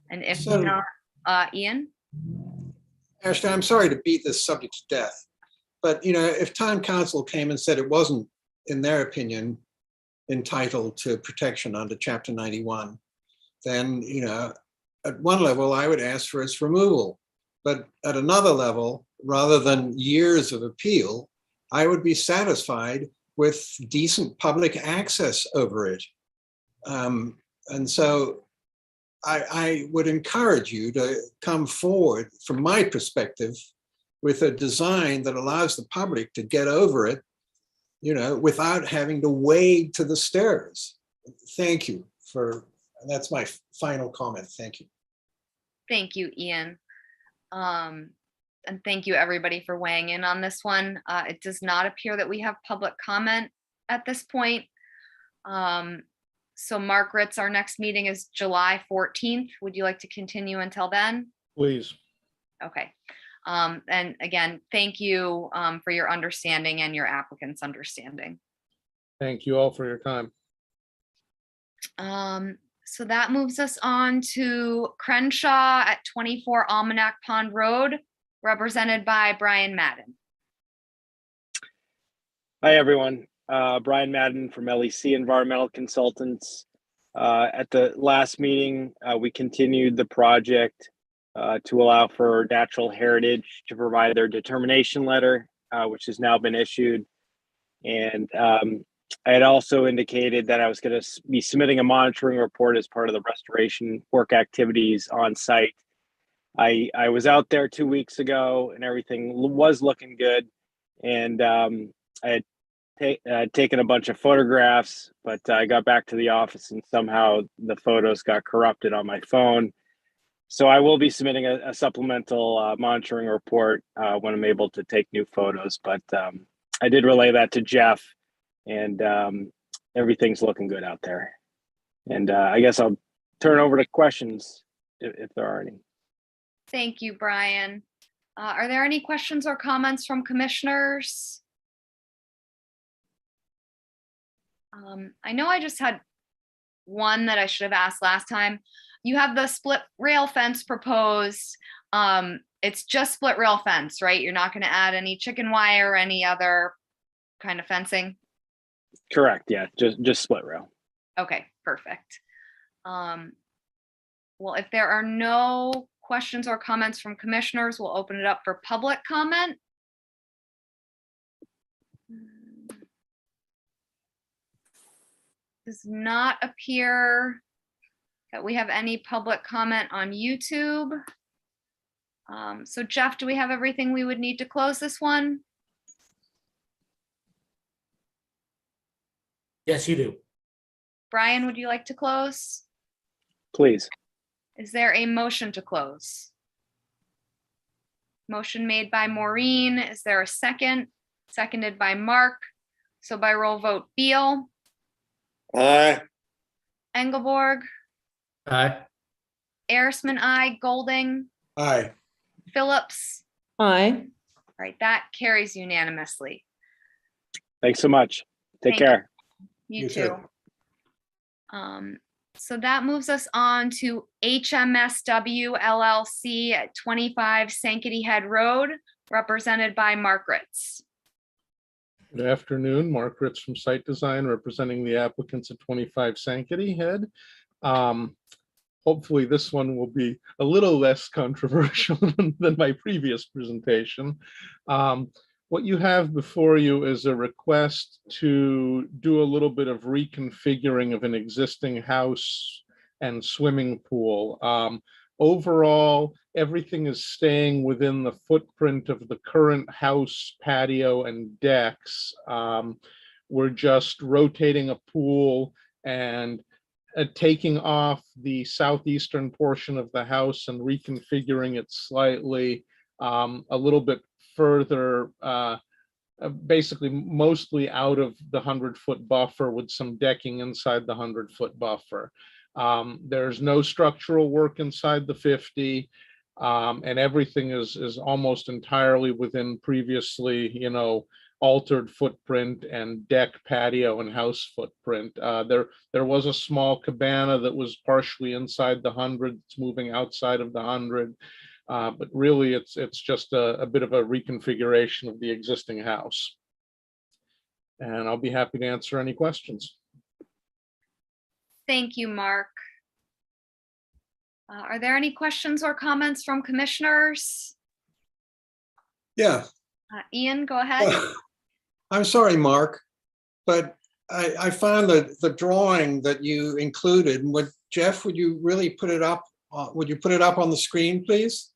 And if So- not, Ian? Ashley, I'm sorry to beat this subject to death, but you know, if town council came and said it wasn't, in their opinion, entitled to protection under Chapter 91, then, you know, at one level, I would ask for its removal. But at another level, rather than years of appeal, I would be satisfied with decent public access over it. And so I would encourage you to come forward, from my perspective, with a design that allows the public to get over it, you know, without having to wade to the stairs. Thank you that's my final comment. Thank you. Thank you, Ian. And thank you, everybody, for weighing in on this one. It does not appear that we have public comment at this point. So Mark Ritz, our next meeting is July 14th. Would you like to continue until then? Please. Okay. And again, thank you for your understanding and your applicant's understanding. Thank you all for your time. So that moves us on to Crenshaw at 24 Almanac Pond Road, represented by Brian Madden. Hi, everyone. Brian Madden from LEC Environmental Consultants. At the last meeting, we continued the project to allow for Natural Heritage to provide their determination letter, which has now been issued. And I had also indicated that I was going to be submitting a monitoring report as part of the restoration work activities on site. I was out there 2 weeks ago and everything was looking good. And I had taken a bunch of photographs, but I got back to the office and somehow the photos got corrupted on my phone. So I will be submitting a supplemental monitoring report when I'm able to take new photos, but I did relay that to Jeff, and everything's looking good out there. And I guess I'll turn over to questions if there are any. Thank you, Brian. Are there any questions or comments from commissioners? I know I just had one that I should have asked last time. You have the split rail fence proposed. It's just split rail fence, right? You're not going to add any chicken wire or any other kind of fencing? Correct. Yeah, just split rail. Okay, perfect. Well, if there are no questions or comments from commissioners, we'll open it up for public comment. Does not appear that we have any public comment on YouTube. So Jeff, do we have everything we would need to close this one? Yes, you do. Brian, would you like to close? Please. Is there a motion to close? Motion made by Maureen. Is there a second? Seconded by Mark. So by roll vote, Beal, Aye. Engelborg, Aye. Arisman, I, Golding, Aye. Phillips. Aye. All right, that carries unanimously. Thanks so much. Take Thank you. care. You You too. too. So that moves us on to HMSW LLC at 25 Sankaty Head Road, represented by Mark Ritz. Good afternoon, Mark Ritz from Site Design, representing the applicants at 25 Sankaty Head. Hopefully this one will be a little less controversial than my previous presentation. What you have before you is a request to do a little bit of reconfiguring of an existing house and swimming pool. Overall, everything is staying within the footprint of the current house, patio, and decks. We're just rotating a pool and taking off the southeastern portion of the house and reconfiguring it slightly a little bit further, basically mostly out of the 100-foot buffer with some decking inside the 100-foot buffer. There's no structural work inside the 50, and everything is almost entirely within previously, altered footprint and deck, patio, and house footprint. There was a small cabana that was partially inside the 100. It's moving outside of the 100. But really, it's just a bit of a reconfiguration of the existing house. And I'll be happy to answer any questions. Thank you, Mark. Are there any questions or comments from commissioners? Yeah. Ian, go ahead. I'm sorry, Mark, but I found the drawing that you included. Jeff, would you really put it up? Would you put it up on the screen, please?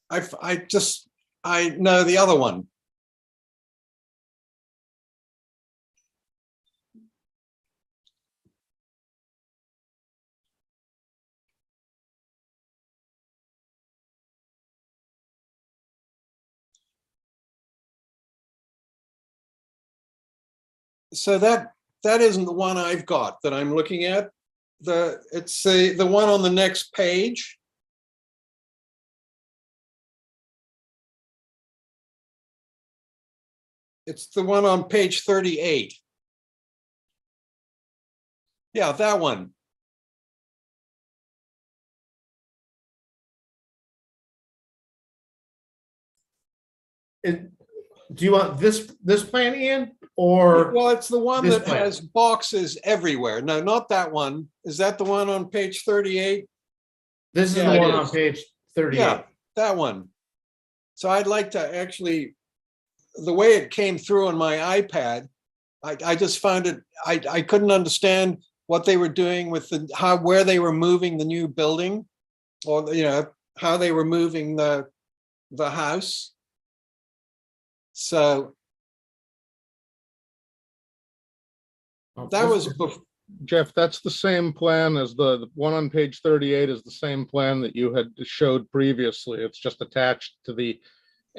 I know the other one. So that isn't the one I've got that I'm looking at. It's the one on the next page. It's the one on page 38. Yeah, that one. Do you want this plan, Ian, or? Well, it's the one this that plan? has boxes everywhere. No, not that one. Is that the one on page 38? This is Yeah, the it one on is. page 38. Yeah, that one. So I'd like to actually, the way it came through on my iPad, I just found it, I couldn't understand what they were doing with where they were moving the new building, or how they were moving the house. So that was Jeff, that's the same plan as the one on page 38 is the same plan that you had showed previously. It's just attached to the,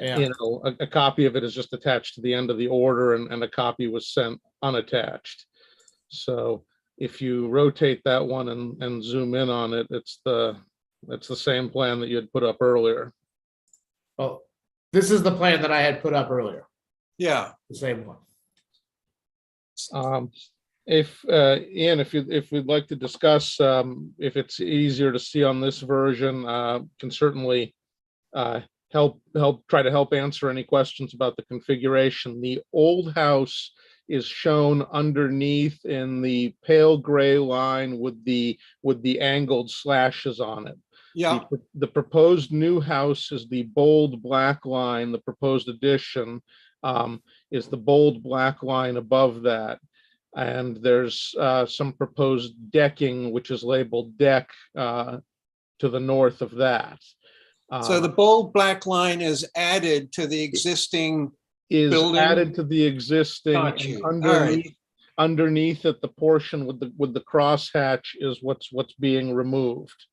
a copy of it is just attached to the end of the order, and a copy was sent unattached. So if you rotate that one and zoom in on it, it's the same plan that you had put up earlier. Oh, this is the plan that I had put up earlier. Yeah. The same one. If Ian, if we'd like to discuss, if it's easier to see on this version, can certainly try to help answer any questions about the configuration. The old house is shown underneath in the pale gray line with the angled slashes on it. Yeah. The proposed new house is the bold black line. The proposed addition is the bold black line above that. And there's some proposed decking, which is labeled deck to the north of that. So the bold black line is added to the existing building? Added to the existing. Got you. Underneath it, the portion with the crosshatch is what's being removed.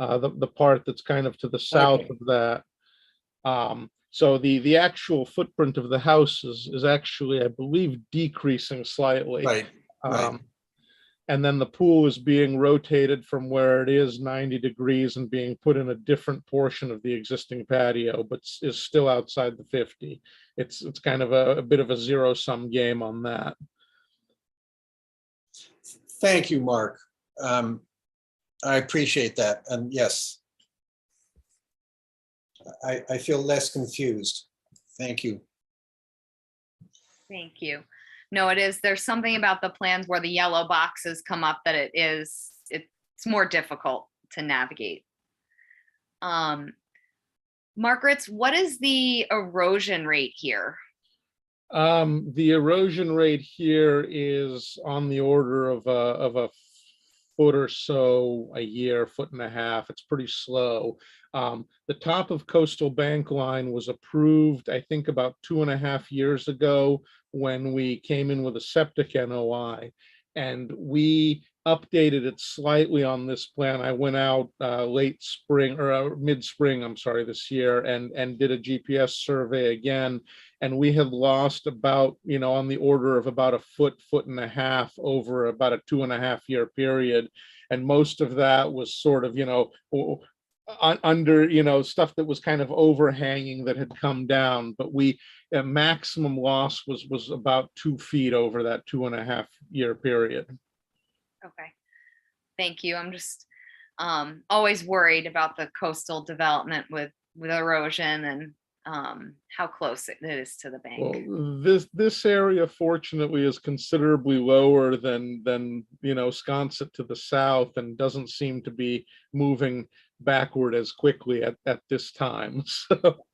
the part that's kind of to the south Okay. of that. So the actual footprint of the house is actually, I believe, decreasing slightly. Right, right. And then the pool is being rotated from where it is 90 degrees and being put in a different portion of the existing patio, but is still outside the 50. It's kind of a bit of a zero-sum game on that. Thank you, Mark. I appreciate that. And yes, I feel less confused. Thank you. Thank you. No, it is. There's something about the plans where the yellow boxes come up that it's more difficult to navigate. Margaret's, what is the erosion rate here? The erosion rate here is on the order of a foot or so a year, 1.5 feet. It's pretty slow. The top of Coastal Bank Line was approved, I think, about 2.5 years ago when we came in with a septic NOI, and we updated it slightly on this plan. I went out late spring or mid-spring, I'm sorry, this year, and did a GPS survey again, and we had lost about, on the order of about a foot, 1.5 feet over about a 2.5-year period, and most of that was sort of, under, stuff that was kind of overhanging that had come down, but maximum loss was about 2 feet over that 2.5-year period. Okay, thank you. I'm just always worried about the coastal development with erosion and how close it is to the bank. Well, this area fortunately is considerably lower than Sconset to the south, and doesn't seem to be moving backward as quickly at this time. So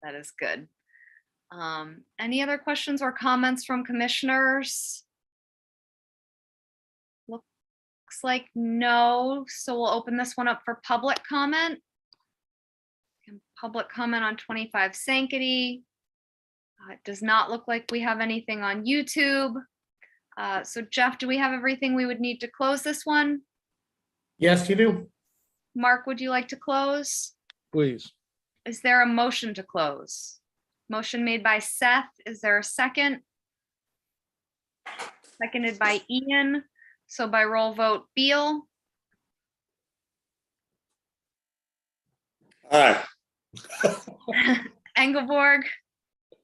That is good. Any other questions or comments from commissioners? Looks like no, so we'll open this one up for public comment. Public comment on 25 Sankaty. It does not look like we have anything on YouTube. So Jeff, do we have everything we would need to close this one? Yes, you do. Mark, would you like to close? please. Is there a motion to close? Motion made by Seth. Is there a second? Seconded by Ian. So by roll vote, Beal, Aye. Engelborg,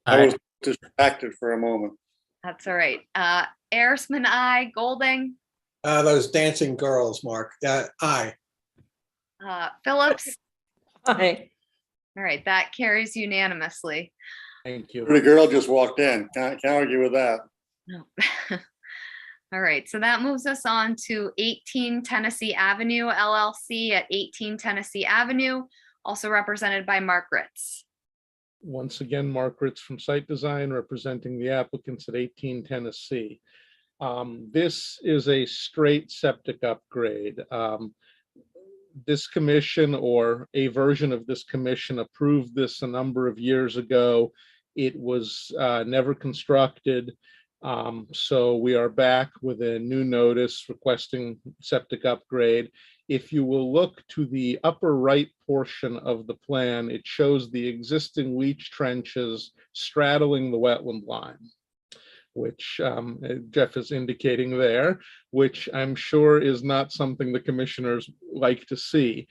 I was distracted for a moment. that's all right. Arisman, aye. Golding, Those dancing girls, Mark. Aye. Phillips. Hi. All right, that carries unanimously. Thank you. The girl just walked in. Can't argue with that. No. All right, so that moves us on to 18 Tennessee Avenue LLC at 18 Tennessee Avenue, also represented by Mark Ritz. Once again, Mark Ritz from Site Design, representing the applicants at 18 Tennessee. This is a straight septic upgrade. This commission, or a version of this commission, approved this a number of years ago. It was never constructed. So we are back with a new notice requesting septic upgrade. If you will look to the upper right portion of the plan, it shows the existing leach trenches straddling the wetland line, which Jeff is indicating there, which I'm sure is not something the commissioners like to see.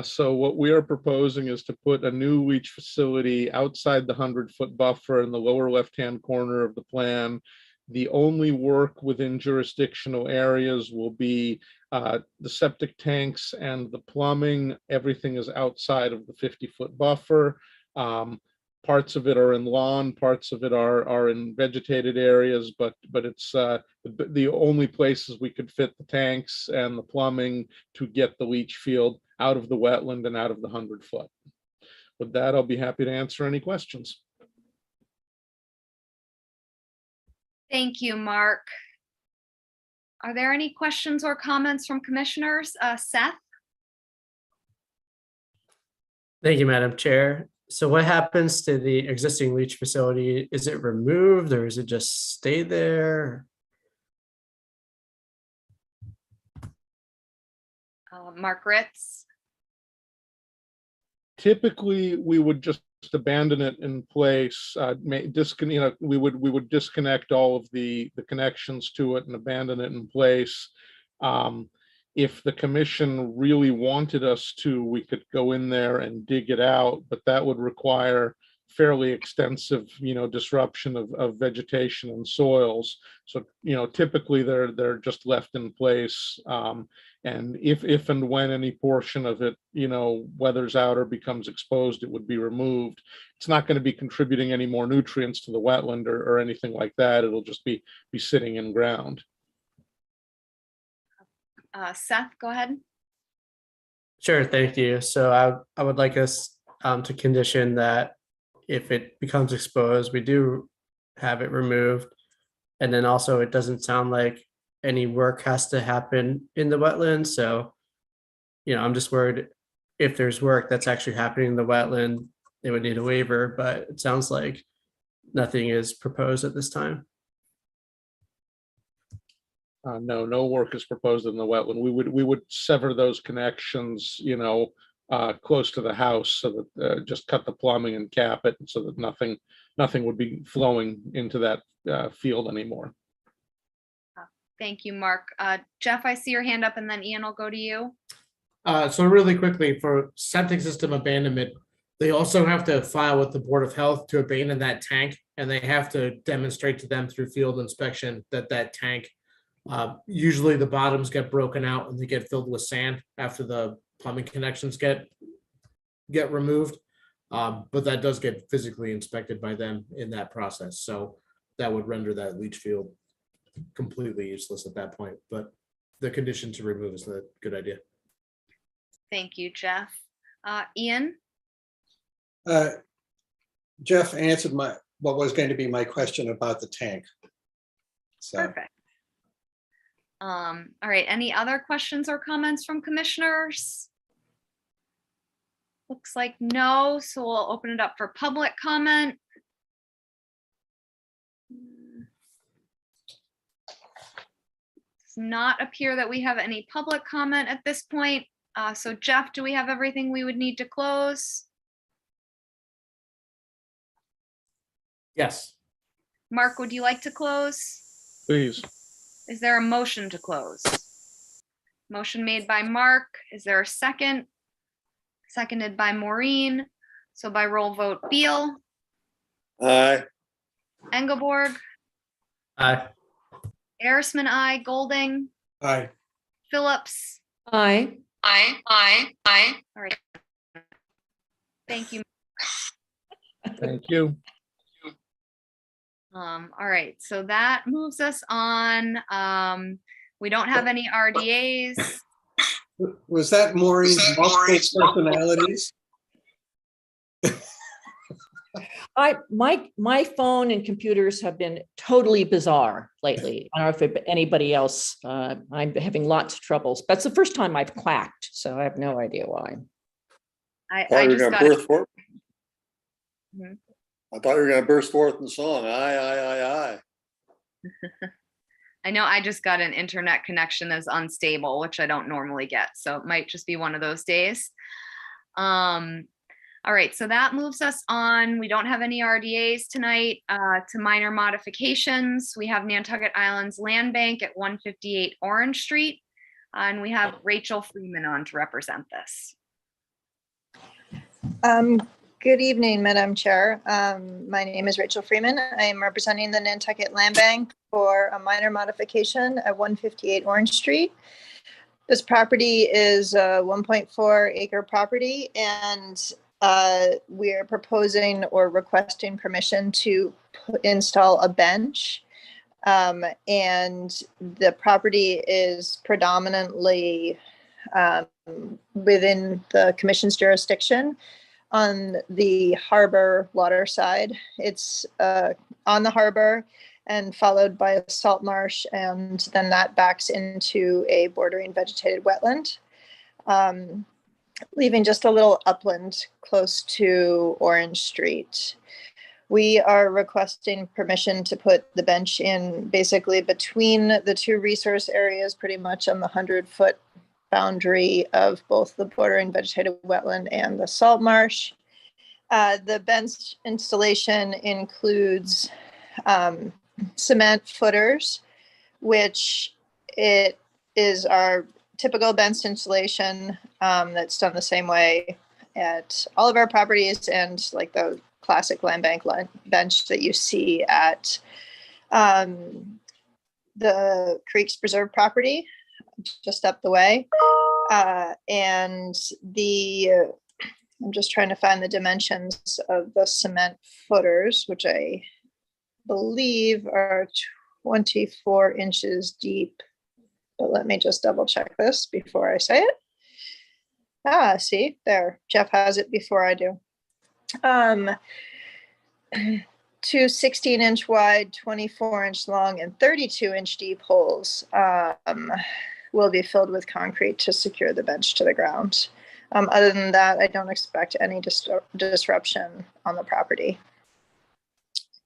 So what we are proposing is to put a new leach facility outside the 100-foot buffer in the lower left-hand corner of the plan. The only work within jurisdictional areas will be the septic tanks and the plumbing. Everything is outside of the 50-foot buffer. Parts of it are in lawn, parts of it are in vegetated areas, but it's the only places we could fit the tanks and the plumbing to get the leach field out of the wetland and out of the 100-foot. With that, I'll be happy to answer any questions. Thank you, Mark. Are there any questions or comments from commissioners? Seth? Thank you, Madam Chair. So what happens to the existing leach facility? Is it removed or is it just stay there? Mark Ritz. Typically, we would just abandon it in place, we would disconnect all of the connections to it and abandon it in place. If the commission really wanted us to, we could go in there and dig it out, but that would require fairly extensive, disruption of vegetation and soils. So, typically they're just left in place. And if and when any portion of it, weathers out or becomes exposed, it would be removed. It's not going to be contributing any more nutrients to the wetland or anything like that. It'll just be sitting in ground. Seth, go ahead. Sure, thank you. So I would like us to condition that if it becomes exposed, we do have it removed. And then also it doesn't sound like any work has to happen in the wetland. So, I'm just worried if there's work that's actually happening in the wetland, they would need a waiver, but it sounds like nothing is proposed at this time. No work is proposed in the wetland. We would sever those connections, close to the house, so that just cut the plumbing and cap it, so that nothing would be flowing into that field anymore. Thank you, Mark. Jeff, I see your hand up, and then Ian will go to you. So really quickly, for septic system abandonment, they also have to file with the Board of Health to abandon that tank, and they have to demonstrate to them through field inspection that tank, usually the bottoms get broken out and they get filled with sand after the plumbing connections get removed. But that does get physically inspected by them in that process. So that would render that leach field completely useless at that point. But the condition to remove is a good idea. Thank you, Jeff. Ian? Jeff answered what was going to be my question about the tank. So. Perfect. All right, any other questions or comments from commissioners? Looks like no, so we'll open it up for public comment. Does not appear that we have any public comment at this point. So Jeff, do we have everything we would need to close? Yes. Mark, would you like to close? Please. Is there a motion to close? Motion made by Mark. Is there a second? Seconded by Maureen. So by roll vote, Beal, Aye. Engelborg, Aye. Arisman, aye, Golding, Aye. Phillips. Aye. All right. Thank you. Thank you. All right, so that moves us on. We don't have any RDAs. Was that Maureen's multiple personalities? My phone and computers have been totally bizarre lately. I don't know if anybody else, I'm having lots of troubles. That's the first time I've quacked, so I have no idea why. I just got it. Mhm. I thought you were going to burst forth in song. Aye. I know I just got an internet connection that's unstable, which I don't normally get. So it might just be one of those days. All right, so that moves us on. We don't have any RDAs tonight to minor modifications. We have Nantucket Island's Land Bank at 158 Orange Street. And we have Rachel Freeman on to represent this. Good evening, Madam Chair. My name is Rachel Freeman. I am representing the Nantucket Land Bank for a minor modification at 158 Orange Street. This property is a 1.4 acre property, and we are proposing or requesting permission to install a bench. And the property is predominantly within the commission's jurisdiction. On the harbor water side, it's on the harbor and followed by a salt marsh, and then that backs into a bordering vegetated wetland, leaving just a little upland close to Orange Street. We are requesting permission to put the bench in basically between the two resource areas, pretty much on the 100-foot boundary of both the bordering vegetated wetland and the salt marsh. The bench installation includes cement footers, which it is our typical bench installation that's done the same way at all of our properties, and like the classic land bank bench that you see at the Creeks Preserve property just up the way. And I'm just trying to find the dimensions of the cement footers, which I believe are 24 inches deep. But let me just double check this before I say it. See, there, Jeff has it before I do. 2 16-inch wide, 24-inch long, and 32-inch deep holes will be filled with concrete to secure the bench to the ground. Other than that, I don't expect any disruption on the property.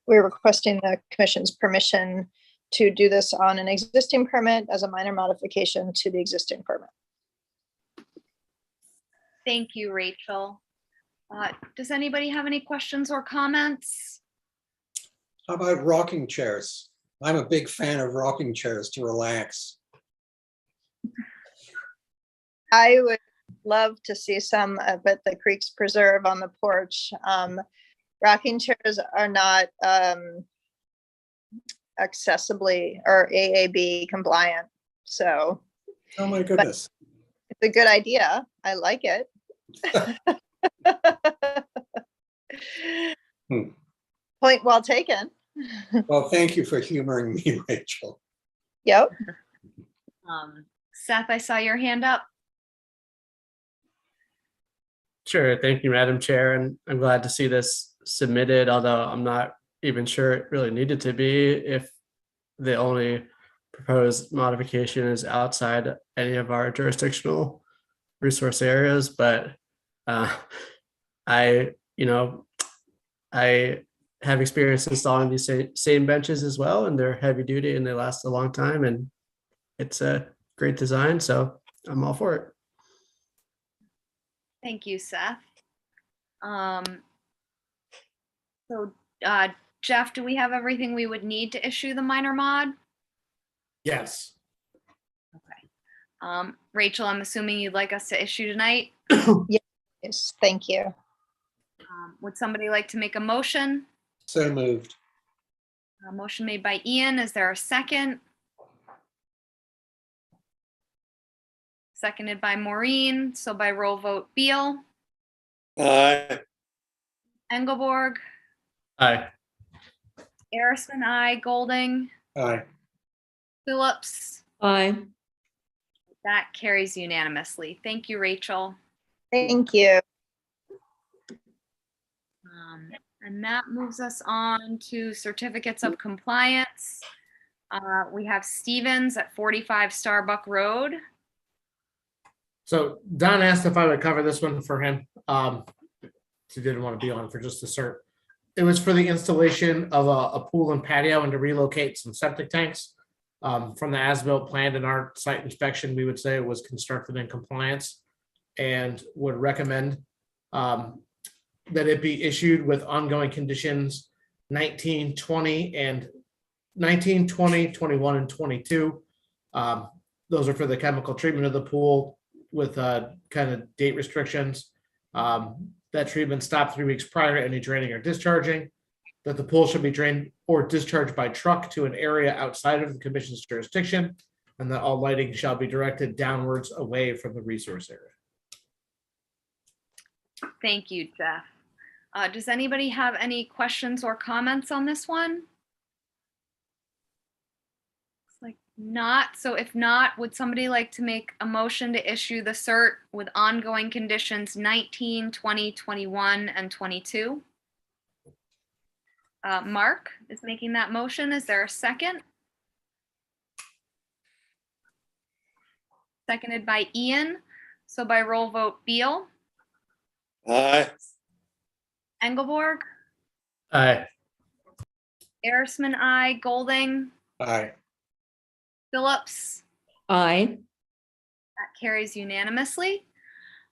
We're requesting the commission's permission to do this on an existing permit as a minor modification to the existing permit. Thank you, Rachel. Does anybody have any questions or comments? How about rocking chairs? I'm a big fan of rocking chairs to relax. I would love to see some at the Creeks Preserve on the porch. Rocking chairs are not accessibly or AAB compliant. So, oh my goodness. It's a good idea. I like it. Point well taken. Well, thank you for humoring me, Rachel. Yep. Seth, I saw your hand up. Sure. Thank you, Madam Chair. And I'm glad to see this submitted, although I'm not even sure it really needed to be if the only proposed modification is outside any of our jurisdictional resource areas. But I have experience installing these same benches as well, and they're heavy duty and they last a long time, and it's a great design. So I'm all for it. Thank you, Seth. Jeff, do we have everything we would need to issue the minor mod? Yes. Okay. Rachel, I'm assuming you'd like us to issue tonight? Yes, thank you. Would somebody like to make a motion? So moved. A motion made by Ian. Is there a second? Seconded by Maureen. So by roll vote, Beal, Aye. Engelborg, Aye. Arisman, aye. Golding, Aye. Phillips. Aye. That carries unanimously. Thank you, Rachel. Thank you. And that moves us on to certificates of compliance. We have Stevens at 45 Starbuck Road. So Don asked if I would cover this one for him. He didn't want to be on for just a cert. It was for the installation of a pool and patio and to relocate some septic tanks. From the as-built plan in our site inspection, we would say it was constructed in compliance and would recommend that it be issued with ongoing conditions 19, 20, and 19, 20, 21, and 22. Those are for the chemical treatment of the pool with kind of date restrictions. That treatment stopped 3 weeks prior to any draining or discharging. That the pool should be drained or discharged by truck to an area outside of the commission's jurisdiction, and that all lighting shall be directed downwards away from the resource area. Thank you, Jeff. Does anybody have any questions or comments on this one? Looks like not. So if not, would somebody like to make a motion to issue the cert with ongoing conditions 19, 20, 21, and 22? Mark is making that motion. Is there a second? Seconded by Ian. So by roll vote, Beal, Aye. Engelborg, Aye. Arisman, aye. Golding, Aye. Phillips. Aye. That carries unanimously.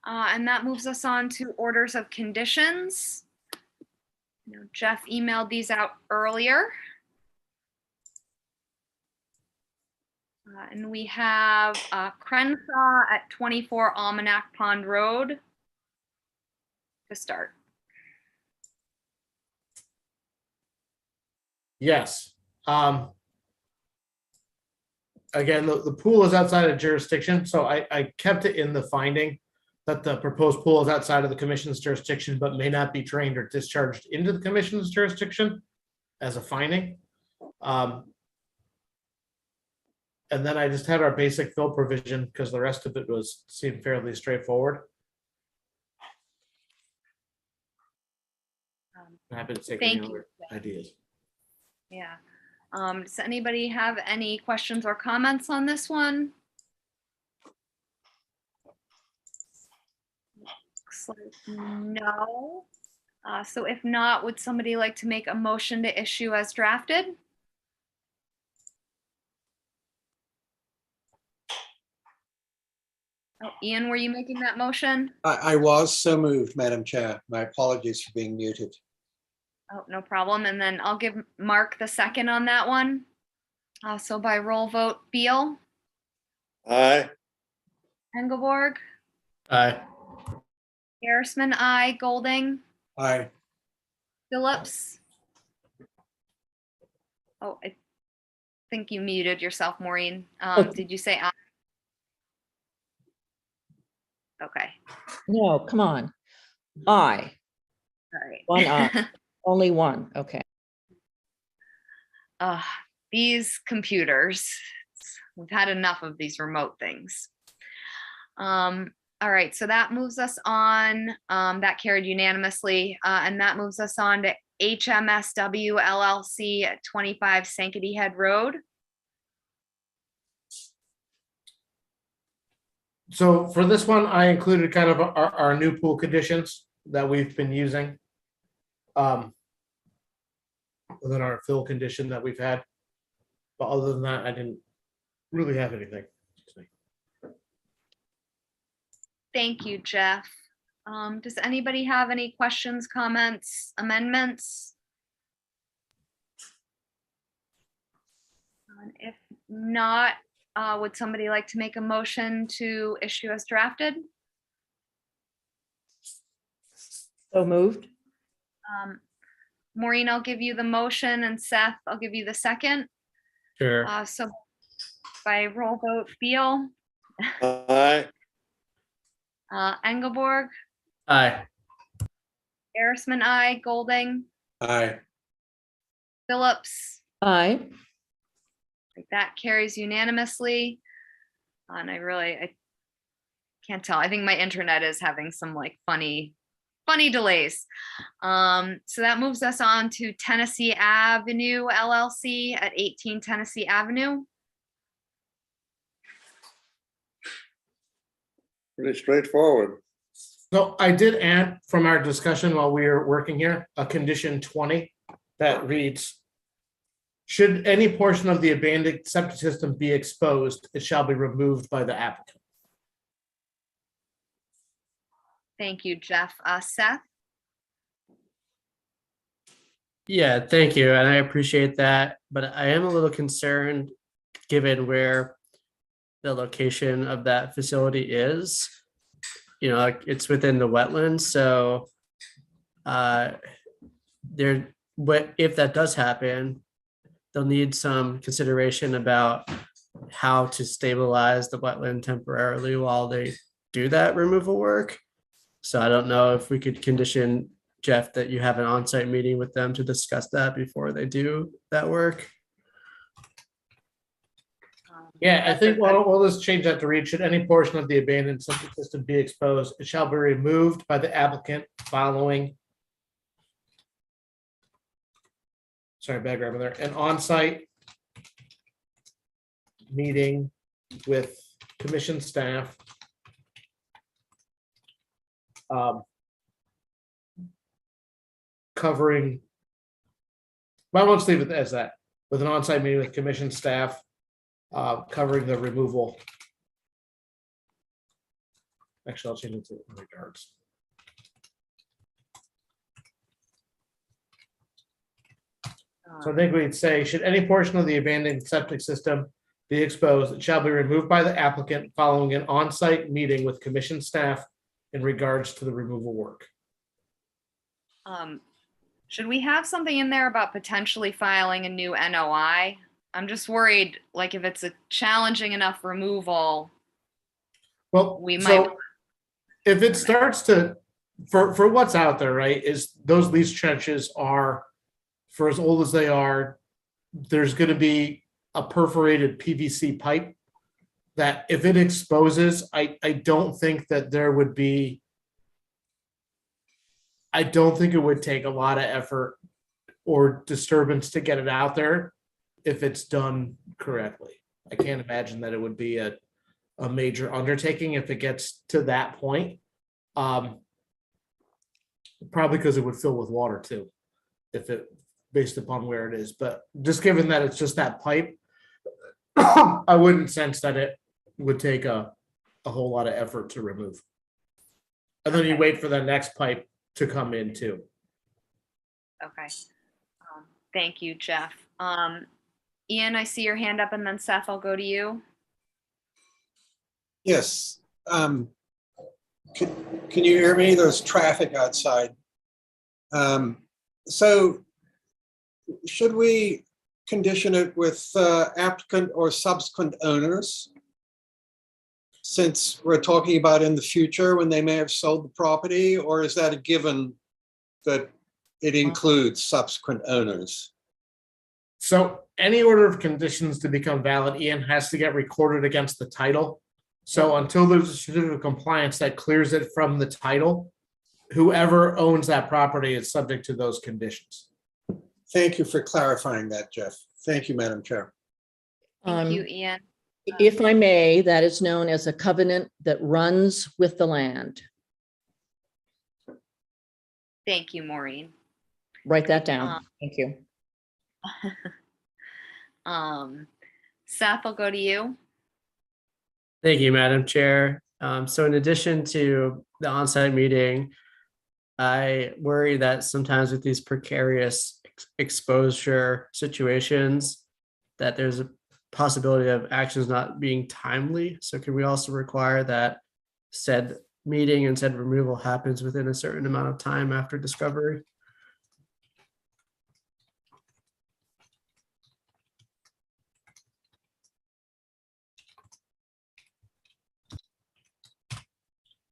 And that moves us on to orders of conditions. You know, Jeff emailed these out earlier. And we have Crenshaw at 24 Almanac Pond Road to start. Yes. Again, the pool is outside of jurisdiction, so I kept it in the finding that the proposed pool is outside of the commission's jurisdiction, but may not be drained or discharged into the commission's jurisdiction as a finding. And then I just had our basic fill provision because the rest of it seemed fairly straightforward. I'm happy to take any Thank you. other ideas. Yeah. Does anybody have any questions or comments on this one? Looks like no. So if not, would somebody like to make a motion to issue as drafted? Oh, Ian, were you making that motion? I was so moved, Madam Chair. My apologies for being muted. Oh, no problem. And then I'll give Mark the second on that one. So by roll vote, Beal, Aye. Engelborg, Aye. Harrisman, I, Golding, Aye. Phillips. Oh, I think you muted yourself, Maureen. Did you say aye? Okay, No, come on. Aye. all right. One aye. Only one. Okay. These computers, we've had enough of these remote things. All right, so that moves us on, that carried unanimously, and that moves us on to HMSW LLC at 25 Sankaty Head Road. So for this one, I included kind of our new pool conditions that we've been using. Within our fill condition that we've had. But other than that, I didn't really have anything. Thank you, Jeff. Does anybody have any questions, comments, amendments? If not, would somebody like to make a motion to issue as drafted? So moved. Maureen, I'll give you the motion, and Seth, I'll give you the second. Sure. So by roll vote, Beal, Aye. Engelborg, Aye. Harrisman, I, Golding, Aye. Phillips. Aye. That carries unanimously. And I can't tell. I think my internet is having some like funny delays. So that moves us on to Tennessee Avenue LLC at 18 Tennessee Avenue. Pretty straightforward. So I did add from our discussion while we were working here, a condition 20 that reads, should any portion of the abandoned septic system be exposed, it shall be removed by the applicant. Thank you, Jeff. Seth? Yeah, thank you. And I appreciate that. But I am a little concerned given where the location of that facility is. You know, like it's within the wetlands. So if that does happen, they'll need some consideration about how to stabilize the wetland temporarily while they do that removal work. So I don't know if we could condition, Jeff, that you have an on-site meeting with them to discuss that before they do that work. Yeah, I think we'll just change that to read, should any portion of the abandoned septic system be exposed, it shall be removed by the applicant following. Sorry, bad grammar there. An on-site meeting with commission staff. Covering, well, let's leave it as that, with an on-site meeting with commission staff, covering the removal Actually, I'll change it to in regards. So I think we'd say, should any portion of the abandoned septic system be exposed, it shall be removed by the applicant following an on-site meeting with commission staff in regards to the removal work. Should we have something in there about potentially filing a new NOI? I'm just worried, like if it's a challenging enough removal, Well, we so might. if it starts to, for what's out there, right, is those leach trenches are, for as old as they are, there's going to be a perforated PVC pipe that if it exposes, I don't think that there would be, I don't think it would take a lot of effort or disturbance to get it out there if it's done correctly. I can't imagine that it would be a major undertaking if it gets to that point. Probably because it would fill with water too, if it, based upon where it is. But just given that it's just that pipe, I wouldn't sense that it would take a whole lot of effort to remove. And then you wait for the next pipe to come in too. Okay. Thank you, Jeff. Ian, I see your hand up, and then Seth, I'll go to you. Yes. Can you hear me? There's traffic outside. So should we condition it with applicant or subsequent owners? Since we're talking about in the future when they may have sold the property, or is that a given that it includes subsequent owners? So any order of conditions to become valid, Ian, has to get recorded against the title. So until there's a certificate of compliance that clears it from the title, whoever owns that property is subject to those conditions. Thank you for clarifying that, Jeff. Thank you, Madam Chair. Thank you, Ian. If I may, that is known as a covenant that runs with the land. Thank you, Maureen. Write that down. Thank you. Seth, I'll go to you. Thank you, Madam Chair. So in addition to the on-site meeting, I worry that sometimes with these precarious exposure situations, that there's a possibility of actions not being timely. So can we also require that said meeting and said removal happens within a certain amount of time after discovery?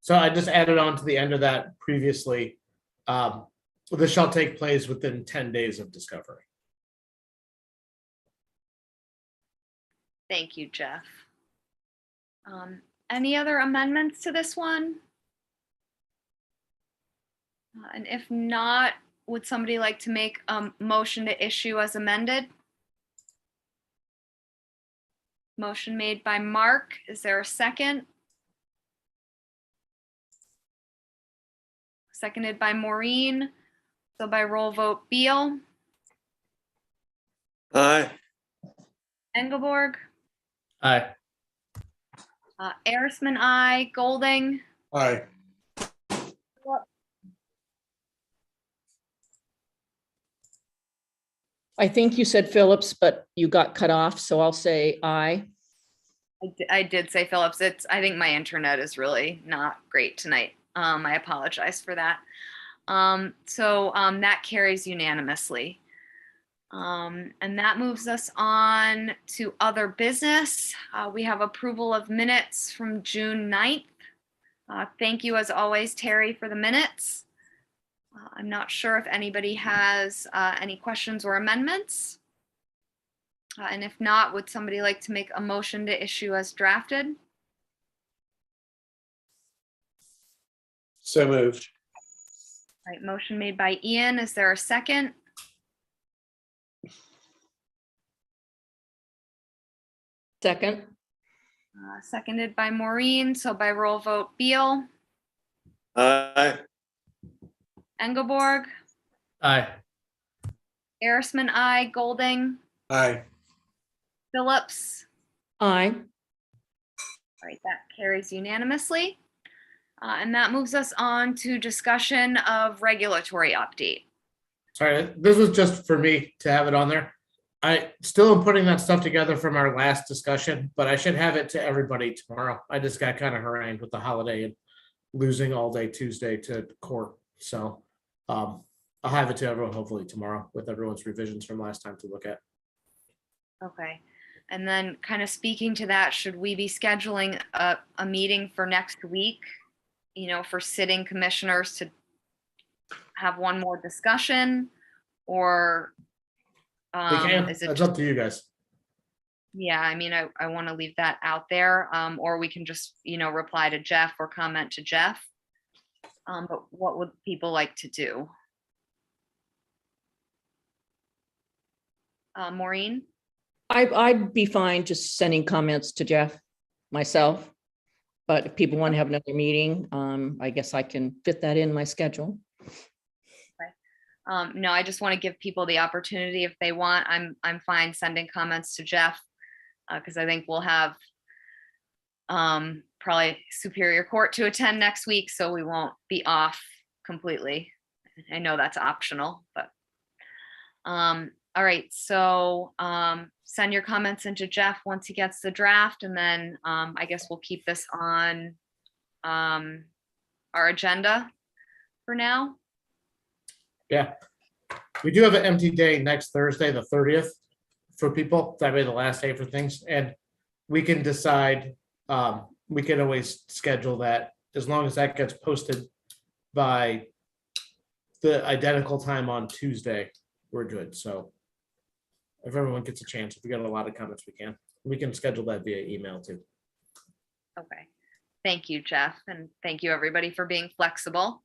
So I just added on to the end of that previously. This shall take place within 10 days of discovery. Thank you, Jeff. Any other amendments to this one? And if not, would somebody like to make a motion to issue as amended? Motion made by Mark. Is there a second? Seconded by Maureen. So by roll vote, Beal, Aye. Engelborg, Aye. Arisman, aye, Golding, Aye. I think you said Phillips, but you got cut off, so I'll say aye. I did say Phillips. I think my internet is really not great tonight. I apologize for that. So that carries unanimously. And that moves us on to other business. We have approval of minutes from June 9th. Thank you as always, Terry, for the minutes. I'm not sure if anybody has any questions or amendments. And if not, would somebody like to make a motion to issue as drafted? So moved. All right, motion made by Ian. Is there a second? Second. Seconded by Maureen. So by roll vote, Beal, Aye. Engelborg, Aye. Arisman, aye, Golding, Aye. Aye. Phillips. All right, that carries unanimously. And that moves us on to discussion of regulatory update. Sorry, this was just for me to have it on there. I still am putting that stuff together from our last discussion, but I should have it to everybody tomorrow. I just got kind of harangued with the holiday and losing all day Tuesday to court. So I'll have it to everyone hopefully tomorrow with everyone's revisions from last time to look at. Okay. And then kind of speaking to that, should we be scheduling a meeting for next week, you know, for sitting commissioners to have one more discussion, or We can, is it it's just, up to you guys. yeah, I mean, I want to leave that out there, or we can just, you know, reply to Jeff or comment to Jeff. But what would people like to do? Maureen? I'd be fine just sending comments to Jeff myself. But if people want to have another meeting, I guess I can fit that in my schedule. No, I just want to give people the opportunity if they want. I'm fine sending comments to Jeff because I think we'll have probably Superior Court to attend next week, so we won't be off completely. I know that's optional, but all right. So send your comments into Jeff once he gets the draft, and then I guess we'll keep this on our agenda for now. Yeah. We do have an empty day next Thursday, the 30th for people. That way the last day for things. And we can decide, we can always schedule that as long as that gets posted by the identical time on Tuesday, we're good. So if everyone gets a chance, if we got a lot of comments, we can schedule that via email too. Okay. Thank you, Jeff. And thank you everybody for being flexible.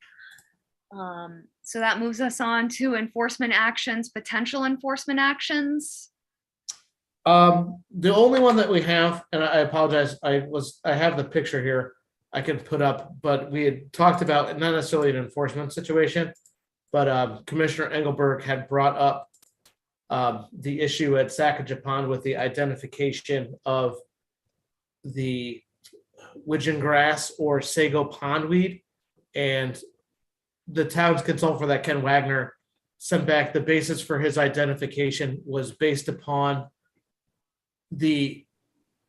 So that moves us on to enforcement actions, potential enforcement actions. The only one that we have, and I apologize, I have the picture here I can put up, but we had talked about not necessarily an enforcement situation, but Commissioner Engelberg had brought up the issue at Sacajah Pond with the identification of the widgeon grass or sago pondweed, and the town's consultant for that, Ken Wagner, sent back the basis for his identification was based upon the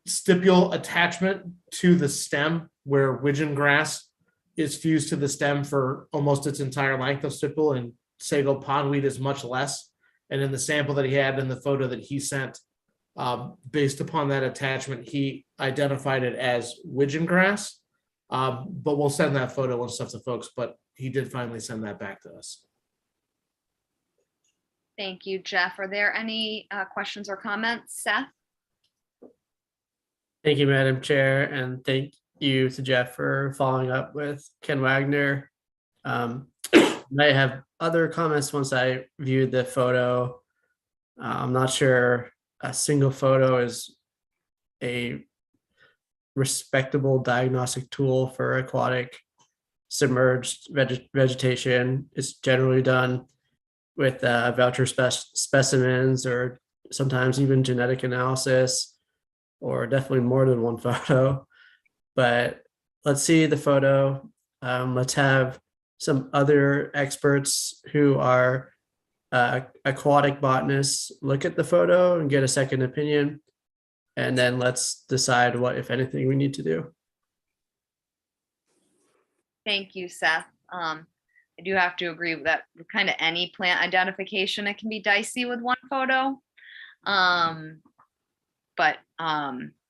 stipule attachment to the stem, where widgeon grass is fused to the stem for almost its entire length of stipule, and sago pondweed is much less. And in the sample that he had in the photo that he sent, based upon that attachment, he identified it as widgeon grass. But we'll send that photo and stuff to folks, but he did finally send that back to us. Thank you, Jeff. Are there any questions or comments, Seth? Thank you, Madam Chair, and thank you to Jeff for following up with Ken Wagner. I have other comments once I viewed the photo. I'm not sure a single photo is a respectable diagnostic tool for aquatic submerged vegetation. Is generally done with voucher specimens, or sometimes even genetic analysis, or definitely more than one photo. But let's see the photo. Let's have some other experts who are aquatic botanists look at the photo and get a second opinion. And then let's decide what, if anything, we need to do. Thank you, Seth. I do have to agree with that. Kind of any plant identification, it can be dicey with one photo. But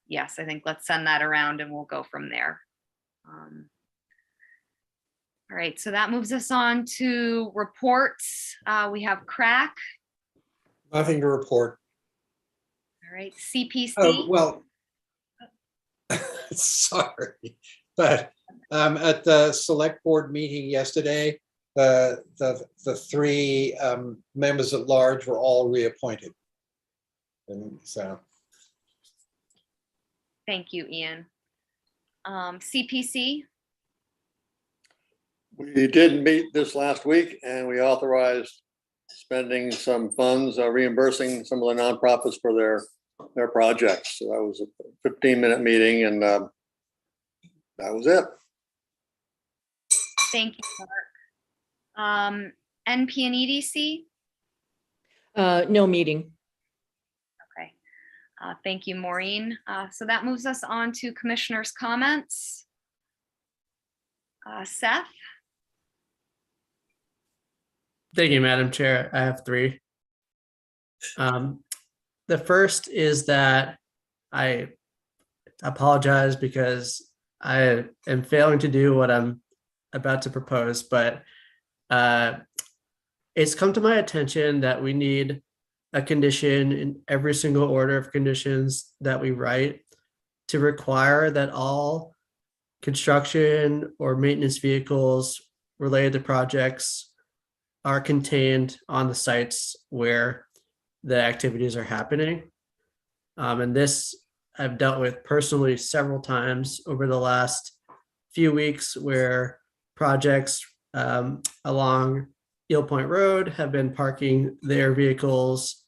yes, I think let's send that around and we'll go from there. All right, so that moves us on to reports. We have crack. Nothing to report. All right, CPC. Oh, well, sorry, but at the select board meeting yesterday, the three members at large were all reappointed. And so. Thank you, Ian. CPC. We did meet this last week and we authorized spending some funds, reimbursing some of the nonprofits for their projects. So that was a 15-minute meeting, and that was it. Thank you, Mark. NP and EDC? No meeting. Okay. Thank you, Maureen. So that moves us on to commissioners' comments. Seth? Thank you, Madam Chair. I have three. The first is that I apologize because I am failing to do what I'm about to propose, but it's come to my attention that we need a condition in every single order of conditions that we write to require that all construction or maintenance vehicles related to projects are contained on the sites where the activities are happening. And this I've dealt with personally several times over the last few weeks where projects along Eel Point Road have been parking their vehicles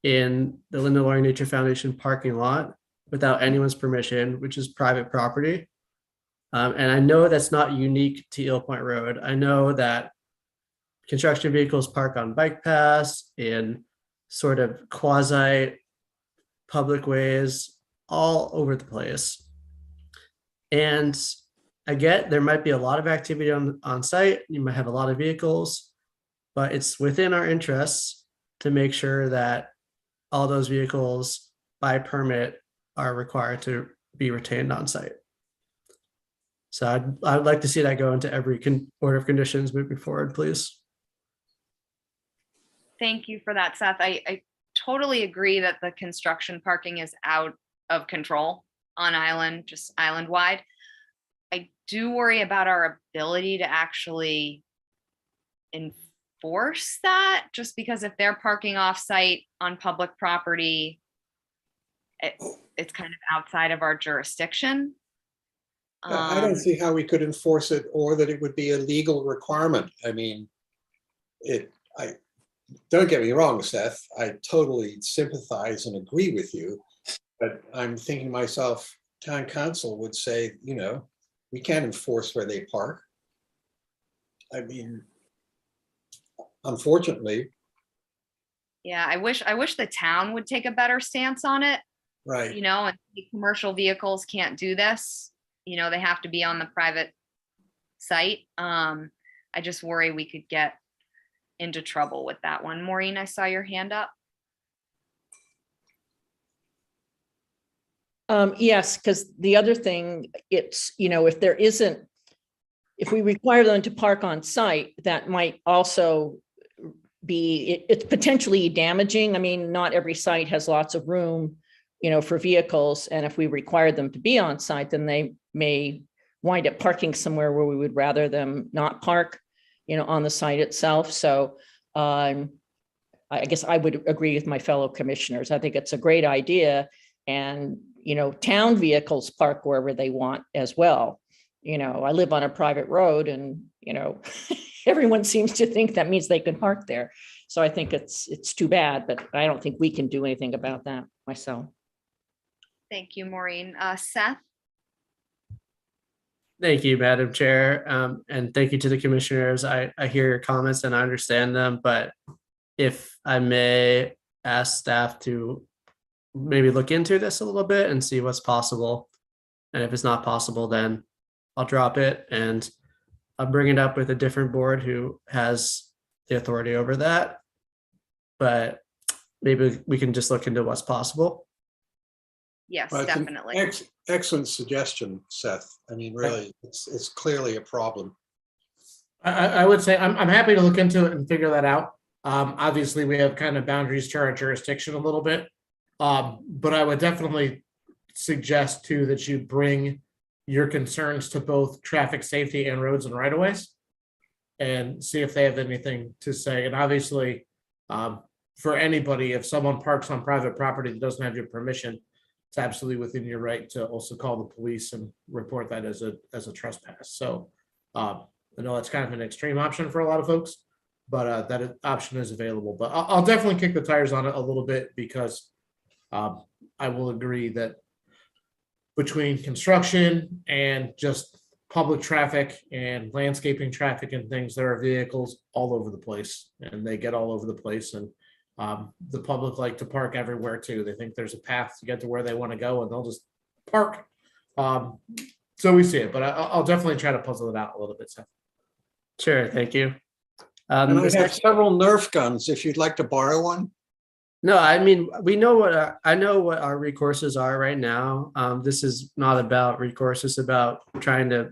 in the Linda Loring Nature Foundation parking lot without anyone's permission, which is private property. And I know that's not unique to Eel Point Road. I know that construction vehicles park on bike paths in sort of quasi public ways all over the place. And I get there might be a lot of activity on site. You might have a lot of vehicles, but it's within our interests to make sure that all those vehicles by permit are required to be retained on site. So I'd like to see that go into every order of conditions moving forward, please. Thank you for that, Seth. I totally agree that the construction parking is out of control on island, just island wide. I do worry about our ability to actually enforce that, just because if they're parking off site on public property, it's kind of outside of our jurisdiction. I don't see how we could enforce it or that it would be a legal requirement. I mean, don't get me wrong, Seth, I totally sympathize and agree with you, but I'm thinking to myself, town council would say, you know, we can't enforce where they park. I mean, unfortunately. Yeah, I wish the town would take a better stance on it. Right. You know, and commercial vehicles can't do this. You know, they have to be on the private site. I just worry we could get into trouble with that one. Maureen, I saw your hand up. Yes, because the other thing, it's, you know, if we require them to park on site, that might also be, it's potentially damaging. I mean, not every site has lots of room, you know, for vehicles. And if we require them to be on site, then they may wind up parking somewhere where we would rather them not park, you know, on the site itself. So I guess I would agree with my fellow commissioners. I think it's a great idea. And, you know, town vehicles park wherever they want as well. You know, I live on a private road and, you know, everyone seems to think that means they can park there. So I think it's too bad, but I don't think we can do anything about that myself. Thank you, Maureen. Seth? Thank you, Madam Chair. And thank you to the commissioners. I hear your comments and I understand them, but if I may ask staff to maybe look into this a little bit and see what's possible. And if it's not possible, then I'll drop it and I'll bring it up with a different board who has the authority over that. But maybe we can just look into what's possible. Yes, Well, it's an definitely. Excellent suggestion, Seth. I mean, really, it's clearly a problem. I would say I'm happy to look into it and figure that out. Obviously, we have kind of boundaries to our jurisdiction a little bit. But I would definitely suggest too that you bring your concerns to both traffic safety and roads and right-of-ways and see if they have anything to say. And obviously, for anybody, if someone parks on private property that doesn't have your permission, it's absolutely within your right to also call the police and report that as a trespass. So I know that's kind of an extreme option for a lot of folks, but that option is available. But I'll definitely kick the tires on it a little bit because I will agree that between construction and just public traffic and landscaping traffic and things. There are vehicles all over the place, and they get all over the place. And the public like to park everywhere too. They think there's a path to get to where they want to go, and they'll just park. So we see it, but I'll definitely try to puzzle it out a little bit, Seth. Sure, thank you. And I This have several Nerf guns if you'd like to borrow one. No, I mean, we know what I know what our recourses are right now. This is not about recourse, it's about trying to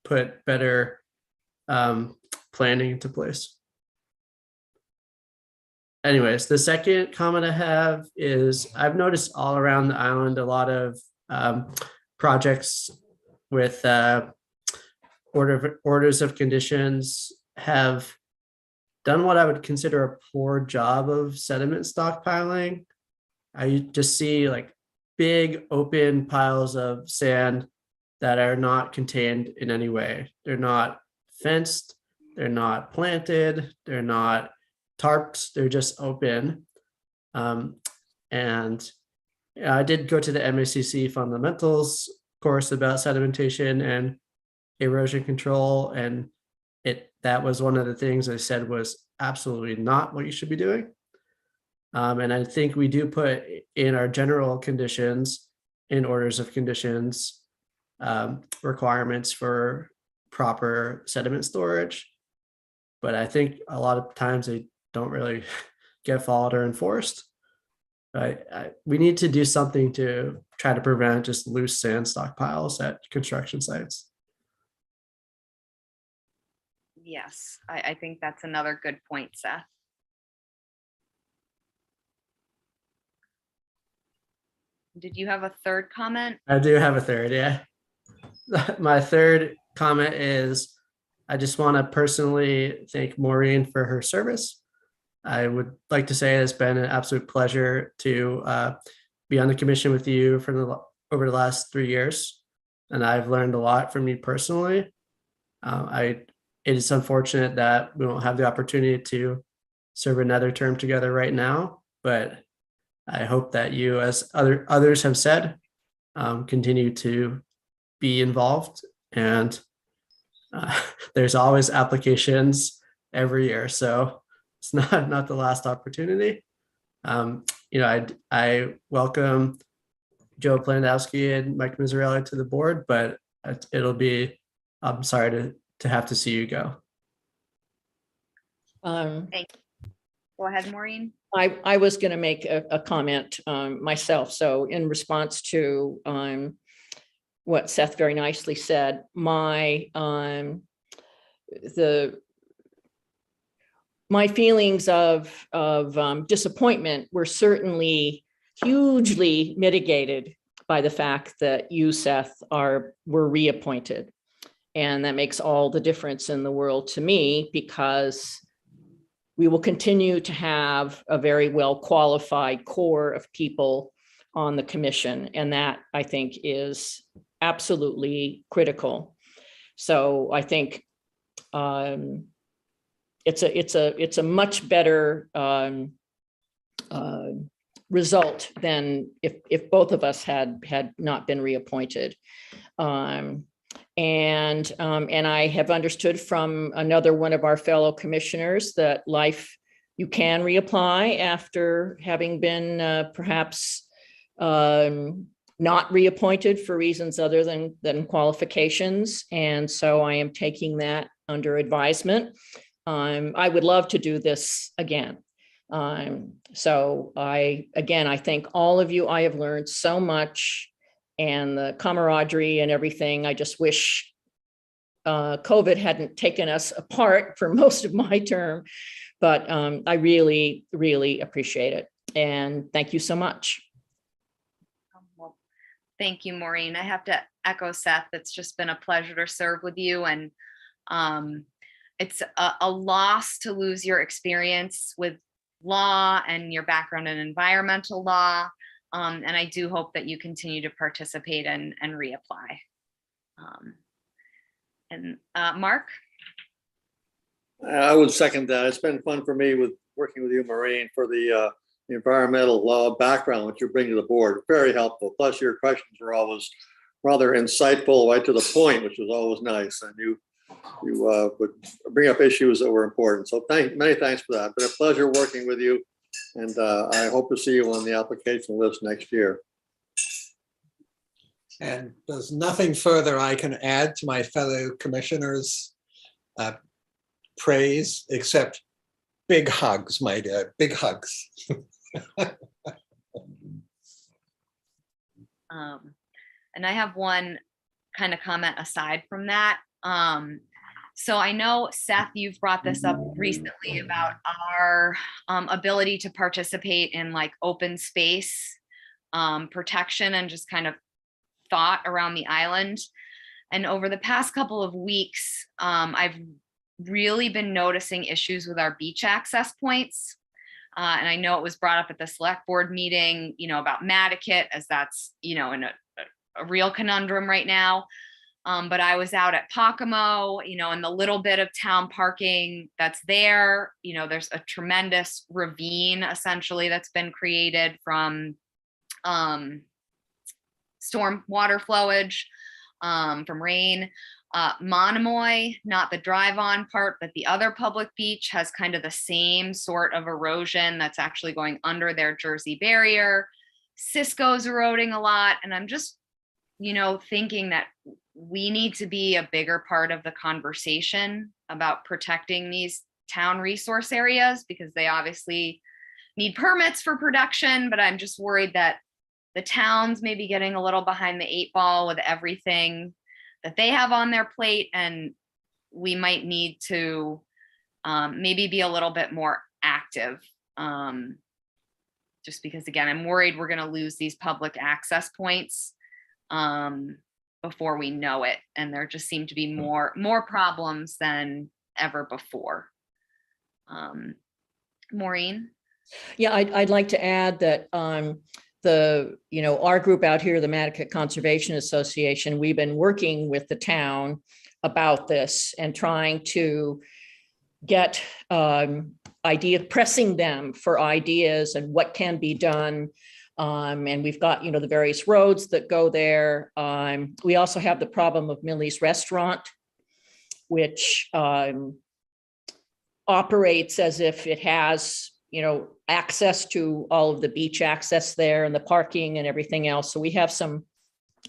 put better planning into place. Anyways, the second comment I have is I've noticed all around the island a lot of projects with orders of conditions have done what I would consider a poor job of sediment stockpiling. I just see like big open piles of sand that are not contained in any way. They're not fenced, they're not planted, they're not tarped, they're just open. And I did go to the MACC fundamentals course about sedimentation and erosion control, and that was one of the things I said was absolutely not what you should be doing. And I think we do put in our general conditions, in orders of conditions, requirements for proper sediment storage. But I think a lot of times they don't really get followed or enforced. We need to do something to try to prevent just loose sand stockpiles at construction sites. Yes, I think that's another good point, Seth. Did you have a third comment? I do have a third, yeah. My third comment is I just want to personally thank Maureen for her service. I would like to say it's been an absolute pleasure to be on the commission with you for over the last 3 years. And I've learned a lot from you personally. It is unfortunate that we won't have the opportunity to serve another term together right now, but I hope that you, as others have said, continue to be involved. And there's always applications every year, so it's not the last opportunity. I welcome Joe Plandowski and Mike Miserelli to the board, but I'm sorry to have to see you go. Thank you. Go ahead, Maureen. I was going to make a comment myself. So in response to what Seth very nicely said, my feelings of disappointment were certainly hugely mitigated by the fact that you, Seth, were reappointed. And that makes all the difference in the world to me, because we will continue to have a very well qualified core of people on the commission. And that, I think, is absolutely critical. So I think it's a much better result than if both of us had not been reappointed. And I have understood from another one of our fellow commissioners that you can reapply after having been perhaps not reappointed for reasons other than qualifications. And so I am taking that under advisement. I would love to do this again. So I thank all of you. I have learned so much. And the camaraderie and everything. I just wish COVID hadn't taken us apart for most of my term, but I really, really appreciate it. And thank you so much. Well, thank you, Maureen. I have to echo Seth. It's just been a pleasure to serve with you. And it's a loss to lose your experience with law and your background in environmental law. And I do hope that you continue to participate and reapply. Mark? I would second that. It's been fun for me with working with you, Maureen, for the environmental law background which you bring to the board. Very helpful. Plus, your questions are always rather insightful, right to the point, which was always nice. And you would bring up issues that were important. So many thanks for that. It's been a pleasure working with you. And I hope to see you on the application list next year. And there's nothing further I can add to my fellow commissioners' praise, except big hugs, my dear, big hugs. And I have one kind of comment aside from that. So I know, Seth, you've brought this up recently about our ability to participate in like open space protection and just kind of thought around the island. And over the past couple of weeks, I've really been noticing issues with our beach access points. And I know it was brought up at the select board meeting, about Nantucket, as that's, in a real conundrum right now. But I was out at Pocomo, in the little bit of town parking that's there, there's a tremendous ravine essentially that's been created from storm water flowage, from rain. Monomoy, not the drive-on part, but the other public beach has kind of the same sort of erosion that's actually going under their Jersey barrier. Cisco's eroding a lot. And I'm just, thinking that we need to be a bigger part of the conversation about protecting these town resource areas, because they obviously need permits for production, but I'm just worried that the towns may be getting a little behind the 8 ball with everything that they have on their plate, and we might need to maybe be a little bit more active. Just because, again, I'm worried we're going to lose these public access points before we know it, and there just seem to be more problems than ever before. Maureen? Yeah, I'd like to add that our group out here, the Nantucket Conservation Association, we've been working with the town about this and trying to get pressing them for ideas and what can be done. And we've got, the various roads that go there. We also have the problem of Millie's Restaurant, which operates as if it has, access to all of the beach access there and the parking and everything else. So we have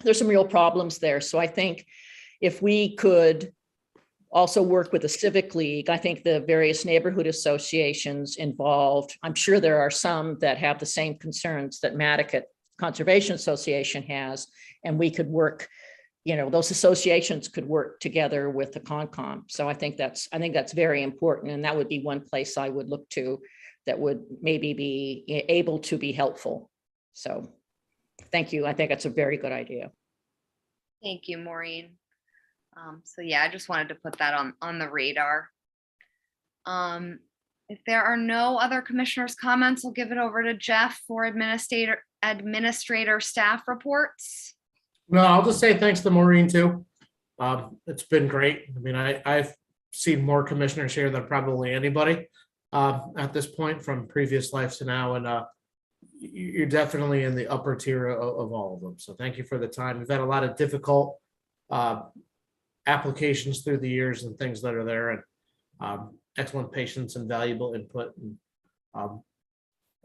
there's some real problems there. So I think if we could also work with the Civic League, I think the various neighborhood associations involved, I'm sure there are some that have the same concerns that Nantucket Conservation Association has, and we could work, those associations could work together with the Concom. So I think that's very important. And that would be one place I would look to that would maybe be able to be helpful. So thank you. I think that's a very good idea. Thank you, Maureen. So yeah, I just wanted to put that on the radar. If there are no other commissioners' comments, I'll give it over to Jeff for administrator staff reports. No, I'll just say thanks to Maureen too. It's been great. I mean, I've seen more commissioners here than probably anybody at this point from previous lives to now, and you're definitely in the upper tier of all of them. So thank you for the time. We've had a lot of difficult applications through the years and things that are there, and excellent patience and valuable input. And I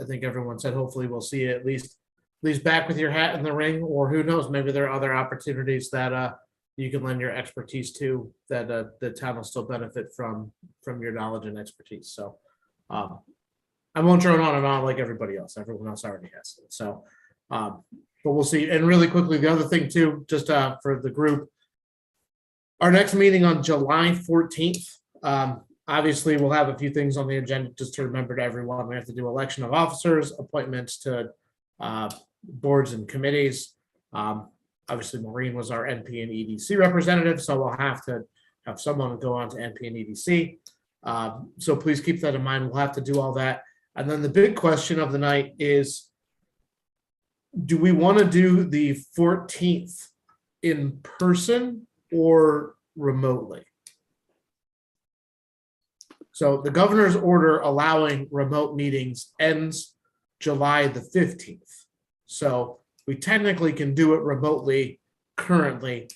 think everyone said hopefully we'll see you at least back with your hat in the ring, or who knows, maybe there are other opportunities that you can lend your expertise to that the town will still benefit from your knowledge and expertise. So I won't drone on and on like everybody else. Everyone else already has it. So, but we'll see. And really quickly, the other thing too, just for the group, our next meeting on July 14th, obviously we'll have a few things on the agenda just to remember to everyone. We have to do election of officers, appointments to boards and committees. Obviously Maureen was our NP and EDC representative, so we'll have to have someone go on to NP and EDC. So please keep that in mind. We'll have to do all that. And then the big question of the night is, do we want to do the 14th in person or remotely? So the governor's order allowing remote meetings ends July the 15th. So we technically can do it remotely currently.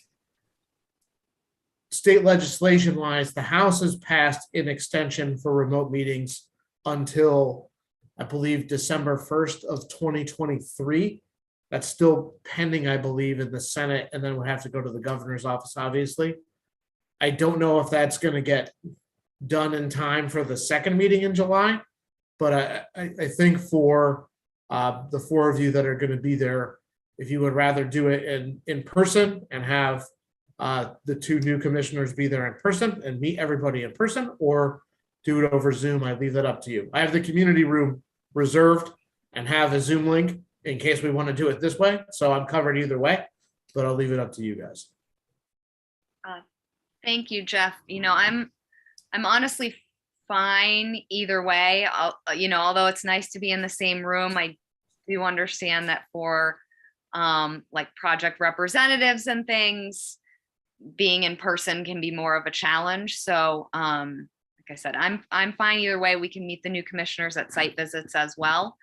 State legislation wise, the House has passed an extension for remote meetings until, I believe, December 1st of 2023. That's still pending, I believe, in the Senate, and then we'll have to go to the governor's office, obviously. I don't know if that's going to get done in time for the second meeting in July, but I think for the four of you that are going to be there, if you would rather do it in person and have the two new commissioners be there in person and meet everybody in person, or do it over Zoom, I leave that up to you. I have the community room reserved and have a Zoom link in case we want to do it this way. So I'm covered either way, but I'll leave it up to you guys. Thank you, Jeff. I'm honestly fine either way. Although it's nice to be in the same room, I do understand that for like project representatives and things, being in person can be more of a challenge. So like I said, I'm fine either way. We can meet the new commissioners at site visits as well.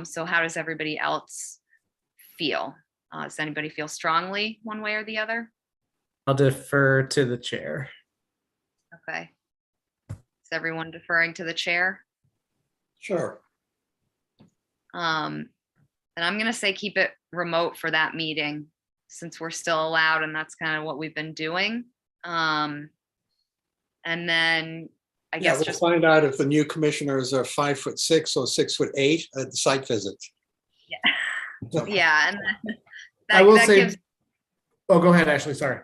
So how does everybody else feel? Does anybody feel strongly one way or the other? I'll defer to the chair. Okay. Is everyone deferring to the chair? Sure. And I'm going to say keep it remote for that meeting since we're still allowed, and that's kind of what we've been doing. And then I guess We'll just find out if the new commissioners are 5'6" or 6'8" at the site visits. yeah, and I will say, gives. Oh, go ahead, Ashley. Sorry.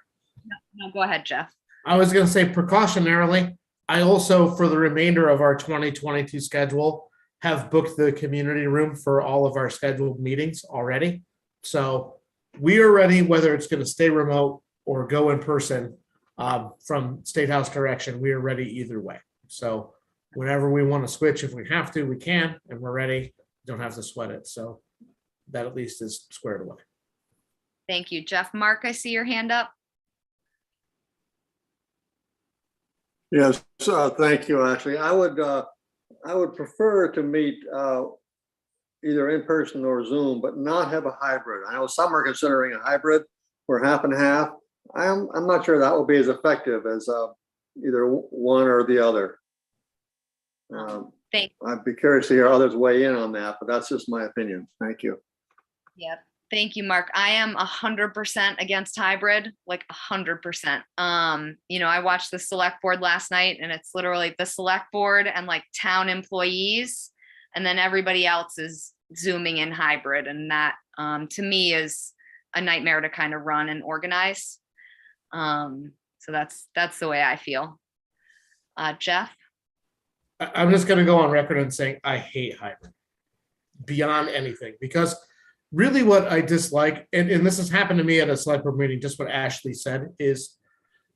No, go ahead, Jeff. I was going to say precautionarily, I also, for the remainder of our 2022 schedule, have booked the community room for all of our scheduled meetings already. So we are ready, whether it's going to stay remote or go in person from State House direction, we are ready either way. So whenever we want to switch, if we have to, we can, and we're ready. Don't have to sweat it. So that at least is squared away. Thank you, Jeff. Mark, I see your hand up. Yes, thank you, Ashley. I would prefer to meet either in person or Zoom, but not have a hybrid. I know some are considering a hybrid or half and half. I'm not sure that will be as effective as either one or the other. I'd be curious to hear others weigh in on that, but that's just my opinion. Thank you. Yep. Thank you, Mark. I am 100% against hybrid, like 100%. I watched the select board last night, and it's literally the select board and like town employees, and then everybody else is Zooming in hybrid. And that to me is a nightmare to kind of run and organize. So that's the way I feel. Jeff? I'm just going to go on record and saying I hate hybrid beyond anything, because really what I dislike, and this has happened to me at a select board meeting, just what Ashley said, is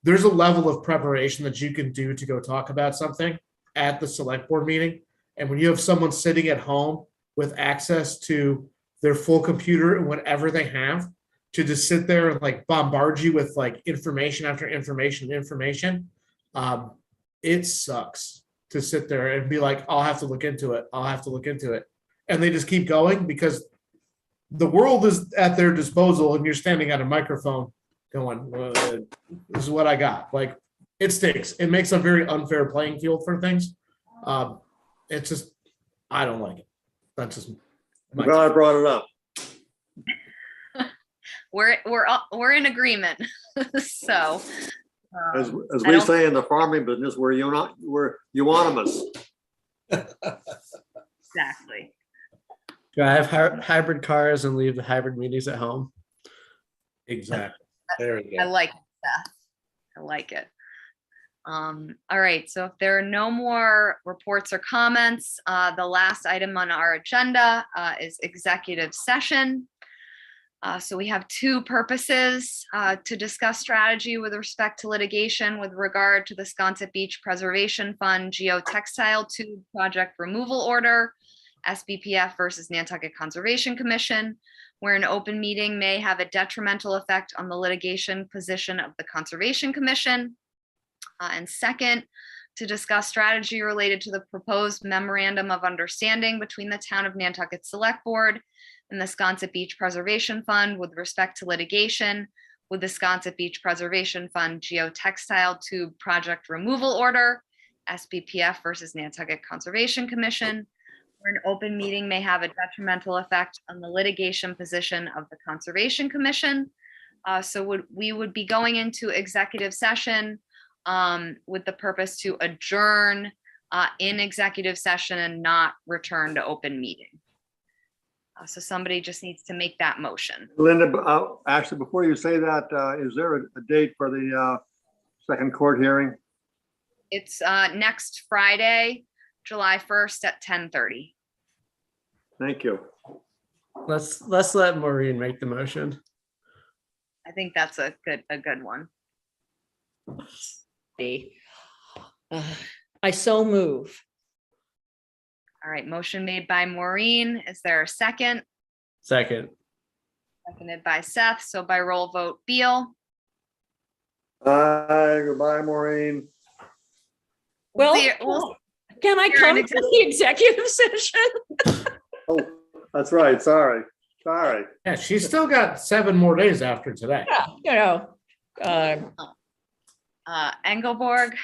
there's a level of preparation that you can do to go talk about something at the select board meeting. And when you have someone sitting at home with access to their full computer and whatever they have, to just sit there and like bombard you with like information after information, it sucks to sit there and be like, I'll have to look into it. I'll have to look into it. And they just keep going because the world is at their disposal and you're standing at a microphone going, this is what I got. Like, it stinks. It makes a very unfair playing field for things. It's just, I don't like it. That's just I'm glad I brought it up. We're in agreement. So as we say in the farming business, we're unanimous. Exactly. Do I have hybrid cars and leave the hybrid meetings at home? Exactly. There we I go. like that. I like it. All right. So if there are no more reports or comments, the last item on our agenda is executive session. So we have two purposes to discuss strategy with respect to litigation with regard to the Sconset Beach Preservation Fund geotextile tube project removal order, SBPF versus Nantucket Conservation Commission, where an open meeting may have a detrimental effect on the litigation position of the Conservation Commission. And second, to discuss strategy related to the proposed memorandum of understanding between the Town of Nantucket Select Board and the Sconset Beach Preservation Fund with respect to litigation with the Sconset Beach Preservation Fund geotextile tube project removal order, SBPF versus Nantucket Conservation Commission, where an open meeting may have a detrimental effect on the litigation position of the Conservation Commission. We would be going into executive session with the purpose to adjourn in executive session and not return to open meeting. So somebody just needs to make that motion. Linda, actually, before you say that, is there a date for the second court hearing? It's next Friday, July 1st at 10:30. Thank you. Let's let Maureen make the motion. I think that's a good one. I so move. All right, motion made by Maureen. Is there a second? Second. Seconded by Seth. So by roll vote, Beal. Goodbye, Maureen. Well, We'll can I You're come in to the executive session? Oh, that's right. Sorry. Yeah, she's still got 7 more days after today. Yeah, Engelborg,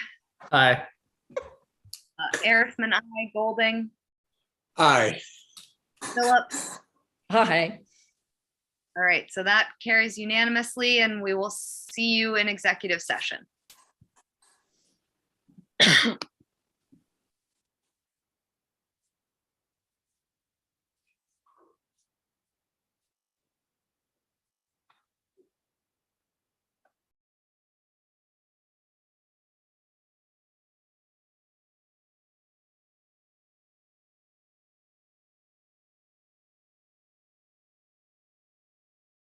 Aye. Erisman, I, Golding, Aye. Phillips. hi. All right, so that carries unanimously, and we will see you in executive session.